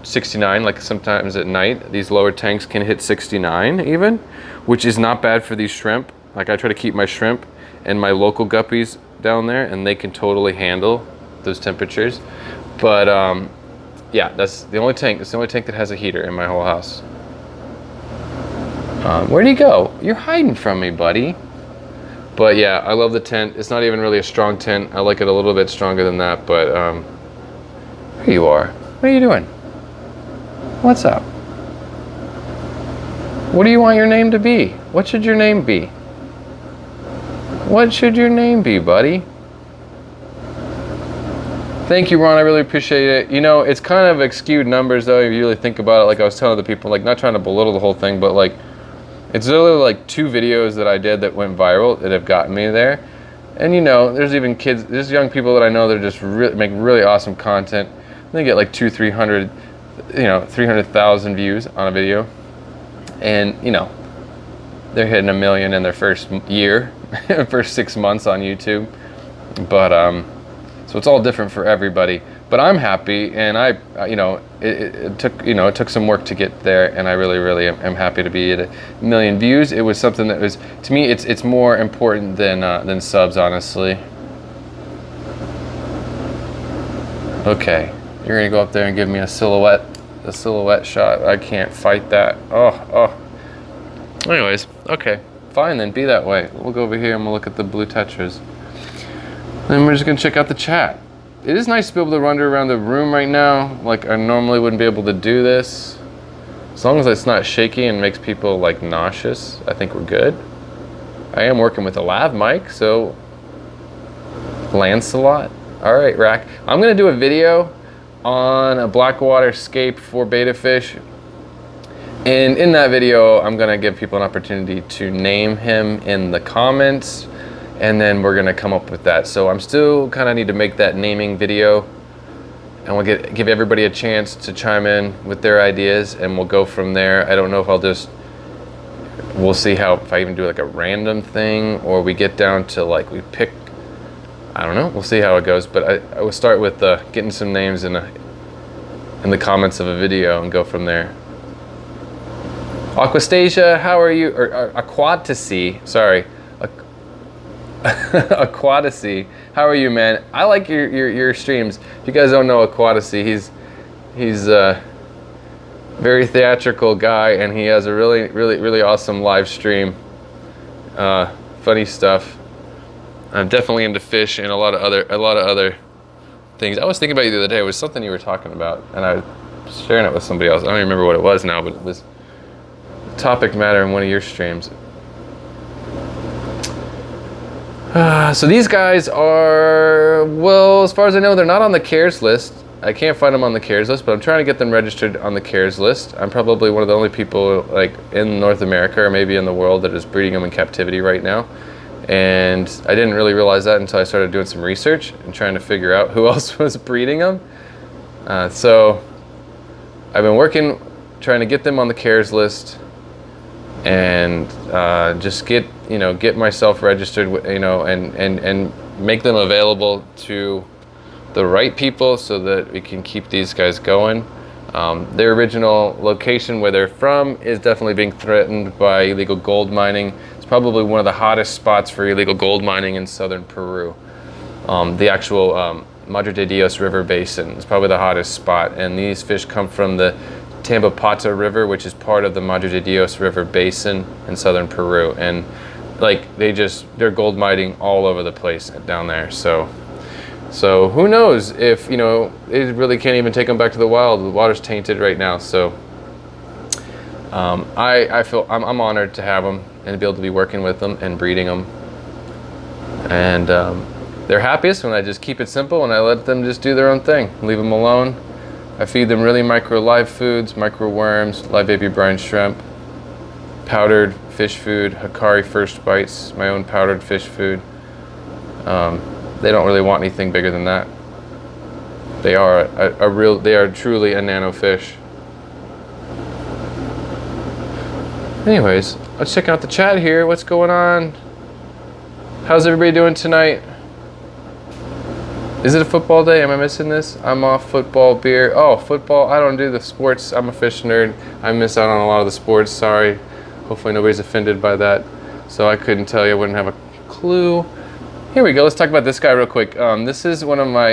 69, like sometimes at night. These lower tanks can hit 69 even, which is not bad for these shrimp. Like, I try to keep my shrimp and my local guppies down there, and they can totally handle those temperatures. But yeah, that's the only tank. It's the only tank that has a heater in my whole house. Where'd he go? You're hiding from me, buddy. But yeah, I love the tent. It's not even really a strong tent. I like it a little bit stronger than that, but here you are. What are you doing? What's up? What do you want your name to be? What should your name be? What should your name be, buddy? Thank you, Ron. I really appreciate it. You know, it's kind of skewed numbers, though, if you really think about it. Like I was telling the people, like, not trying to belittle the whole thing, but like, it's literally like 2 videos that I did that went viral that have gotten me there. And you know, there's even kids, there's young people that I know that just make really awesome content. They get like 300, you know, 300,000 views on a video. And you know, they're hitting 1 million in their first year, first 6 months on YouTube. But so it's all different for everybody. But I'm happy, and you know, it took some work to get there, and I really am happy to be at 1 million views. It was something that was, to me, it's more important than subs, honestly. Okay, you're gonna go up there and give me a silhouette shot. I can't fight that. Oh. Anyways, okay, fine then, be that way. We'll go over here and we'll look at the blue tetras. Then we're just gonna check out the chat. It is nice to be able to wander around the room right now. Like, I normally wouldn't be able to do this. As long as it's not shaky and makes people like nauseous, I think we're good. I am working with a lav mic, so Lancelot. All right, Rack. I'm gonna do a video on a Blackwater scape for beta fish. And in that video, I'm gonna give people an opportunity to name him in the comments, and then we're gonna come up with that. So I'm still kind of need to make that naming video, and we'll give everybody a chance to chime in with their ideas, and we'll go from there. I don't know if we'll see if I even do like a random thing, or we get down to like, we pick, I don't know, we'll see how it goes. But I will start with getting some names in the comments of a video and go from there. Aquastasia, how are you? Or Aquatacy, sorry. Aquatacy, how are you, man? I like your streams. If you guys don't know Aquatacy, he's a very theatrical guy, and he has a really awesome live stream. Funny stuff. I'm definitely into fish and a lot of other things. I was thinking about you the other day. It was something you were talking about, and I was sharing it with somebody else. I don't even remember what it was now, but it was topic matter in one of your streams. So these guys are, well, as far as I know, they're not on the CARES list. I can't find them on the CARES list, but I'm trying to get them registered on the CARES list. I'm probably one of the only people like in North America, or maybe in the world, that is breeding them in captivity right now. And I didn't really realize that until I started doing some research and trying to figure out who else was breeding them. So I've been working, trying to get them on the CARES list, and just get myself registered, and make them available to the right people so that we can keep these guys going. Their original location where they're from is definitely being threatened by illegal gold mining. It's probably one of the hottest spots for illegal gold mining in southern Peru. The actual Madre de Dios River Basin. It's probably the hottest spot, and these fish come from the Tambopata River, which is part of the Madre de Dios River Basin in southern Peru. And like they're gold mining all over the place down there. So who knows if, you know, they really can't even take them back to the wild. The water's tainted right now. So I feel I'm honored to have them and be able to be working with them and breeding them. And they're happiest when I just keep it simple and I let them just do their own thing, leave them alone. I feed them really micro live foods, micro worms, live baby brine shrimp, powdered fish food, Hikari First Bites, my own powdered fish food. They don't really want anything bigger than that. They are they are truly a nano fish. Anyways, let's check out the chat here. What's going on? How's everybody doing tonight? Is it a football day? Am I missing this? I'm off football, beer. Oh, football. I don't do the sports. I'm a fish nerd. I miss out on a lot of the sports. Sorry. Hopefully nobody's offended by that. So I couldn't tell you. I wouldn't have a clue. Here we go. Let's talk about this guy real quick. This is one of my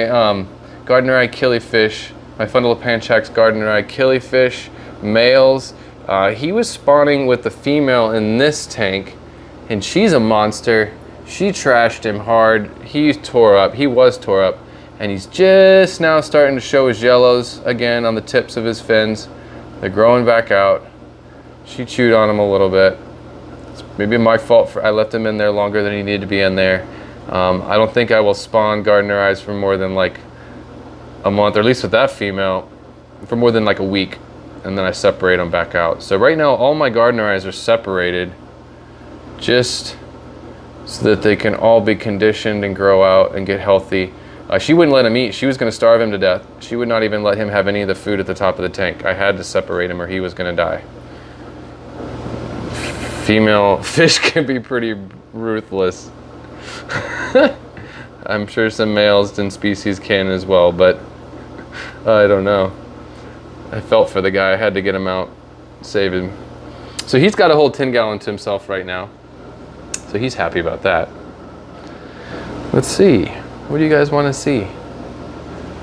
Gardneri killifish, my Fundulopanchax Gardneri killifish males. He was spawning with the female in this tank, and she's a monster. She trashed him hard. He was tore up, and he's just now starting to show his yellows again on the tips of his fins. They're growing back out. She chewed on him a little bit. It's maybe my fault I left him in there longer than he needed to be in there. I don't think I will spawn Gardneris for more than like a month, or at least with that female, for more than like a week, and then I separate them back out. So right now all my Gardneris are separated just so that they can all be conditioned and grow out and get healthy. She wouldn't let him eat. She was going to starve him to death. She would not even let him have any of the food at the top of the tank. I had to separate him or he was going to die. Female fish can be pretty ruthless. I'm sure some males and species can as well, but I don't know. I felt for the guy. I had to get him out, save him. So he's got a whole 10-gallon to himself right now. So he's happy about that. Let's see. What do you guys want to see?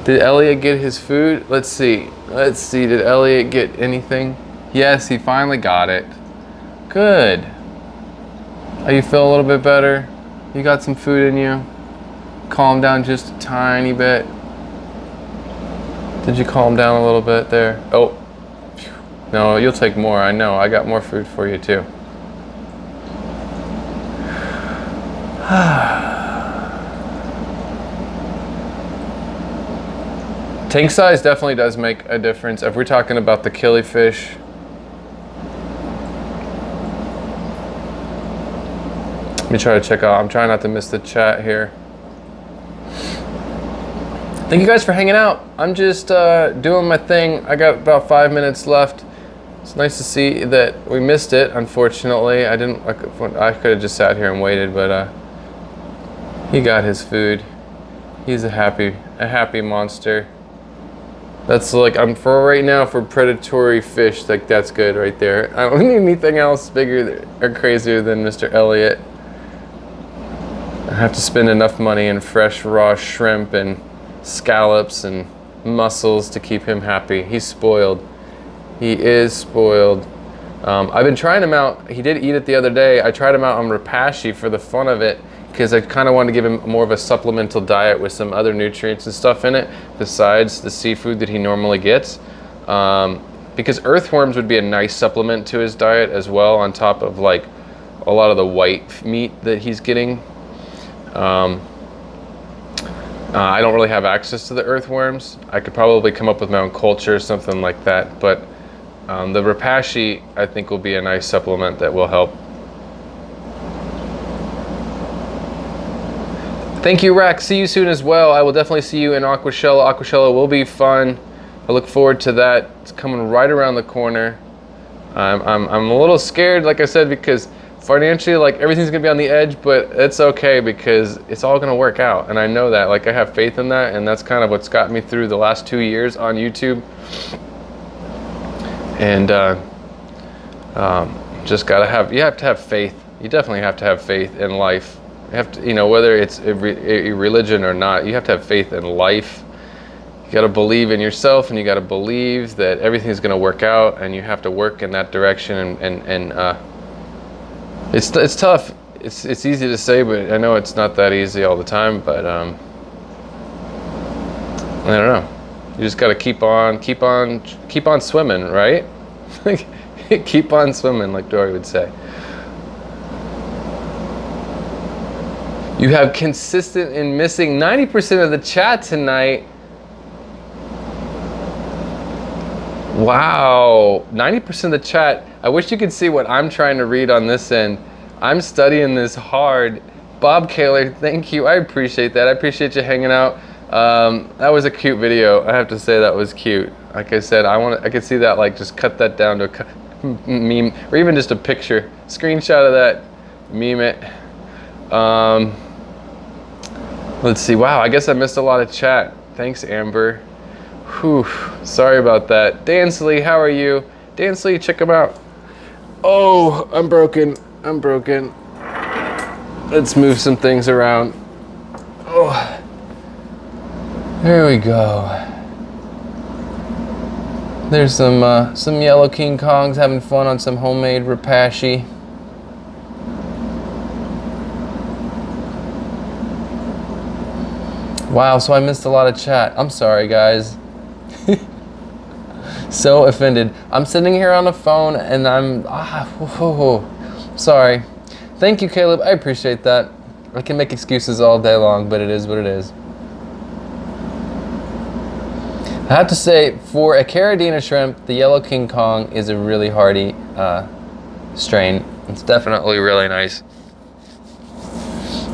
Did Elliot get his food? Let's see. Did Elliot get anything? Yes, he finally got it. Good. Oh, you feel a little bit better? You got some food in you? Calm down just a tiny bit. Did you calm down a little bit there? Oh. No, you'll take more. I know. I got more food for you too. Tank size definitely does make a difference. If we're talking about the killifish, let me try to check out. I'm trying not to miss the chat here. Thank you guys for hanging out. I'm just doing my thing. I got about 5 minutes left. It's nice to see that we missed it. Unfortunately, I could have just sat here and waited, but he got his food. He's a happy monster. That's like, for right now, for predatory fish, like that's good right there. I don't need anything else bigger or crazier than Mr. Elliot. I have to spend enough money in fresh raw shrimp and scallops and mussels to keep him happy. He's spoiled. He is spoiled. I've been trying him out. He did eat it the other day. I tried him out on Rapashi for the fun of it, because I kind of wanted to give him more of a supplemental diet with some other nutrients and stuff in it besides the seafood that he normally gets. Because earthworms would be a nice supplement to his diet as well, on top of like a lot of the white meat that he's getting. I don't really have access to the earthworms. I could probably come up with my own culture or something like that, but the Rapashi I think will be a nice supplement that will help. Thank you, Rack. See you soon as well. I will definitely see you in Aquashella. Aquashella will be fun. I look forward to that. It's coming right around the corner. I'm a little scared, like I said, because financially, like everything's gonna be on the edge, but it's okay because it's all gonna work out, and I know that. Like I have faith in that, and that's kind of what's got me through the last 2 years on YouTube. And just you have to have faith. You definitely have to have faith in life. You have to, you know, whether it's a religion or not, you have to have faith in life. You got to believe in yourself, and you got to believe that everything's going to work out, and you have to work in that direction. And it's tough. It's easy to say, but I know it's not that easy all the time. But I don't know. You just got to keep on swimming, right? Keep on swimming, like Dory would say. You have consistent and missing 90% of the chat tonight. Wow, 90% of the chat. I wish you could see what I'm trying to read on this end. I'm studying this hard. Bob Kaler, thank you. I appreciate that. I appreciate you hanging out. That was a cute video. I have to say that was cute. Like I said, I could see that, like, just cut that down to a meme, or even just a picture. Screenshot of that, meme it. Let's see. Wow, I guess I missed a lot of chat. Thanks, Amber. Whew, sorry about that. Dansley, how are you? Dansley, check him out. Oh, I'm broken. Let's move some things around. Oh, there we go. There's some yellow King Kongs having fun on some homemade rapashi. Wow, so I missed a lot of chat. I'm sorry, guys. So offended. I'm sitting here on the phone and I'm sorry. Thank you, Caleb. I appreciate that. I can make excuses all day long, but it is what it is. I have to say, for a Carradina shrimp, the Yellow King Kong is a really hardy strain. It's definitely really nice.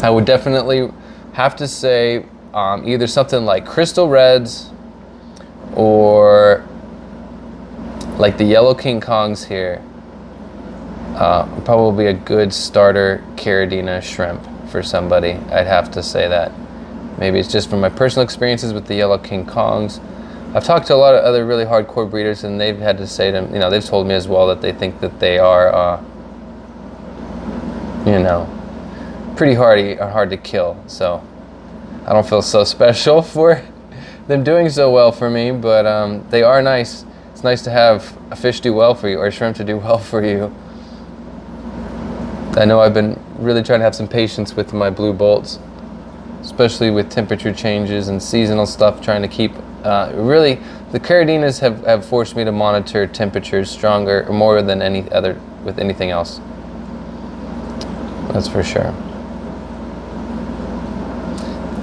I would definitely have to say either something like Crystal Reds or like the Yellow King Kongs here. Probably a good starter Carradina shrimp for somebody. I'd have to say that. Maybe it's just from my personal experiences with the Yellow King Kongs. I've talked to a lot of other really hardcore breeders, and they've had to say to, you know, they've told me as well that they think that they are, you know, pretty hardy or hard to kill. So I don't feel so special for them doing so well for me, but they are nice. It's nice to have a fish do well for you, or a shrimp to do well for you. I know I've been really trying to have some patience with my blue bolts, especially with temperature changes and seasonal stuff, trying to keep, really, the Carradinas have forced me to monitor temperatures stronger, or more than any other, with anything else. That's for sure.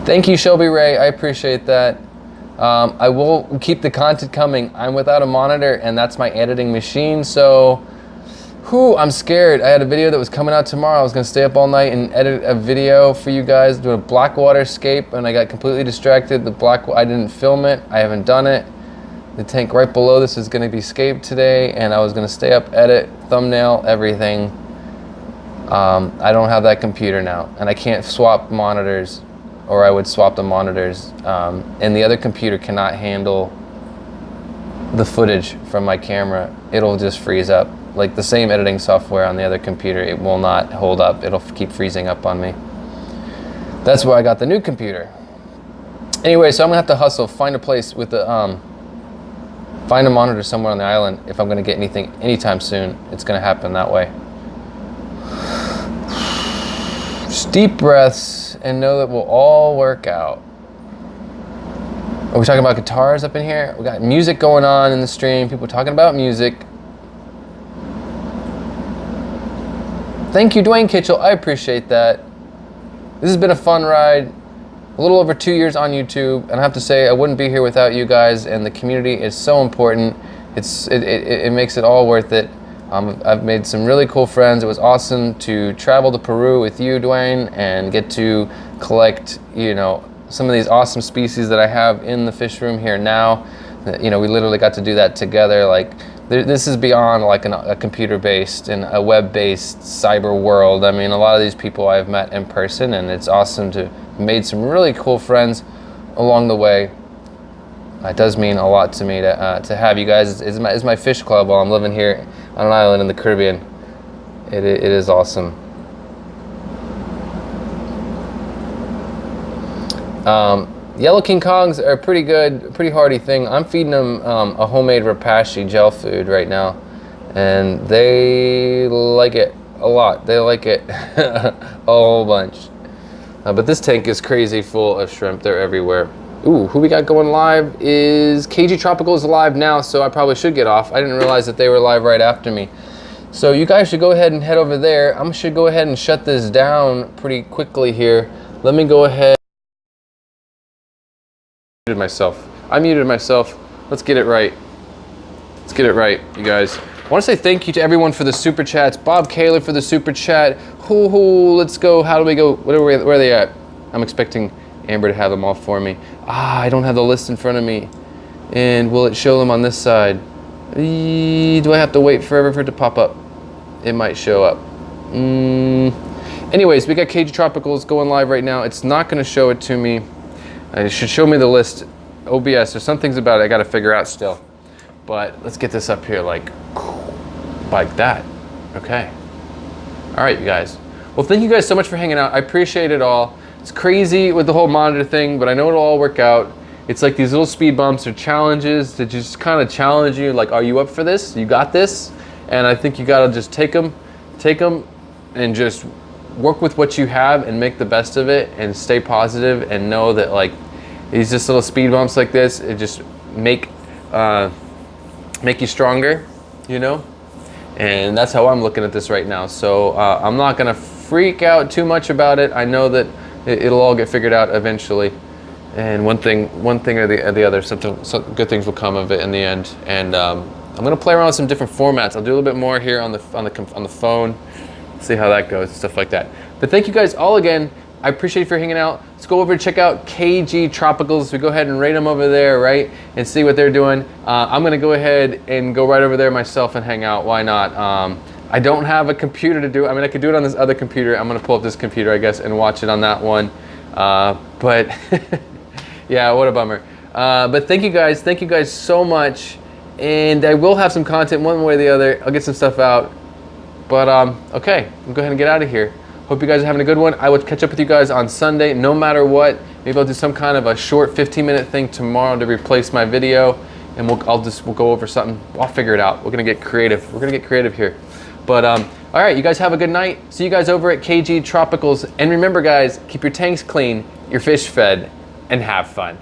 Thank you, Shelby Ray, I appreciate that. I will keep the content coming. I'm without a monitor, and that's my editing machine, so I'm scared. I had a video that was coming out tomorrow. I was gonna stay up all night and edit a video for you guys, do a blackwater scape, and I got completely distracted. I didn't film it, I haven't done it. The tank right below this is gonna be scaped today, and I was gonna stay up, edit, thumbnail, everything. I don't have that computer now, and I can't swap monitors, or I would swap the monitors, and the other computer cannot handle the footage from my camera. It'll just freeze up. Like the same editing software on the other computer, it will not hold up. It'll keep freezing up on me. That's why I got the new computer. Anyway, so I'm gonna have to hustle, find a place with the, find a monitor somewhere on the island if I'm gonna get anything anytime soon. It's gonna happen that way. Just deep breaths and know that we'll all work out. Are we talking about guitars up in here? We got music going on in the stream, people talking about music. Thank you, Dwayne Kitchell, I appreciate that. This has been a fun ride, a little over 2 years on YouTube, and I have to say I wouldn't be here without you guys, and the community is so important. It makes it all worth it. I've made some really cool friends. It was awesome to travel to Peru with you, Dwayne, and get to collect, you know, some of these awesome species that I have in the fish room here now. You know, we literally got to do that together. Like, this is beyond like a computer-based and a web-based cyber world. I mean, a lot of these people I've met in person, and it's awesome to have made some really cool friends along the way. It does mean a lot to me to have you guys. It's my fish club while I'm living here on an island in the Caribbean. It is awesome. Yellow King Kongs are pretty good, pretty hardy thing. I'm feeding them a homemade Rapashi gel food right now, and they like it a lot. They like it a whole bunch. But this tank is crazy full of shrimp. They're everywhere. Ooh, who we got going live is KG Tropical is live now, so I probably should get off. I didn't realize that they were live right after me. So you guys should go ahead and head over there. I should go ahead and shut this down pretty quickly here. Let me go ahead. I muted myself. Let's get it right. Let's get it right, you guys. I want to say thank you to everyone for the super chats. Bob Kaler for the super chat. Let's go. How do we go? Where are they at? I'm expecting Amber to have them all for me. I don't have the list in front of me. And will it show them on this side? Do I have to wait forever for it to pop up? It might show up. Anyways, we got KG Tropicals going live right now. It's not going to show it to me. It should show me the list. OBS, there's some things about it I got to figure out still. But let's get this up here like that. Okay. All right, you guys. Well, thank you guys so much for hanging out. I appreciate it all. It's crazy with the whole monitor thing, but I know it'll all work out. It's like these little speed bumps or challenges to just kind of challenge you. Like, are you up for this? You got this? And I think you got to just take them and just work with what you have and make the best of it and stay positive and know that like these just little speed bumps like this, it just make you stronger, you know? And that's how I'm looking at this right now. So I'm not gonna freak out too much about it. I know that it'll all get figured out eventually. And one thing or the other, some good things will come of it in the end. And I'm gonna play around with some different formats. I'll do a little bit more here on the phone, see how that goes and stuff like that. But thank you guys all again. I appreciate you for hanging out. Let's go over and check out KG Tropicals. We go ahead and rate them over there, right? And see what they're doing. I'm gonna go ahead and go right over there myself and hang out. Why not? I don't have a computer to do it. I mean, I could do it on this other computer. I'm gonna pull up this computer, I guess, and watch it on that one. But yeah, what a bummer. But thank you guys so much. And I will have some content one way or the other. I'll get some stuff out. But okay, I'll go ahead and get out of here. Hope you guys are having a good one. I will catch up with you guys on Sunday, no matter what. Maybe I'll do some kind of a short 15-minute thing tomorrow to replace my video, and we'll go over something. I'll figure it out. We're gonna get creative. We're gonna get creative here. But all right, you guys have a good night. See you guys over at KG Tropicals, and remember, guys, keep your tanks clean, your fish fed, and have fun.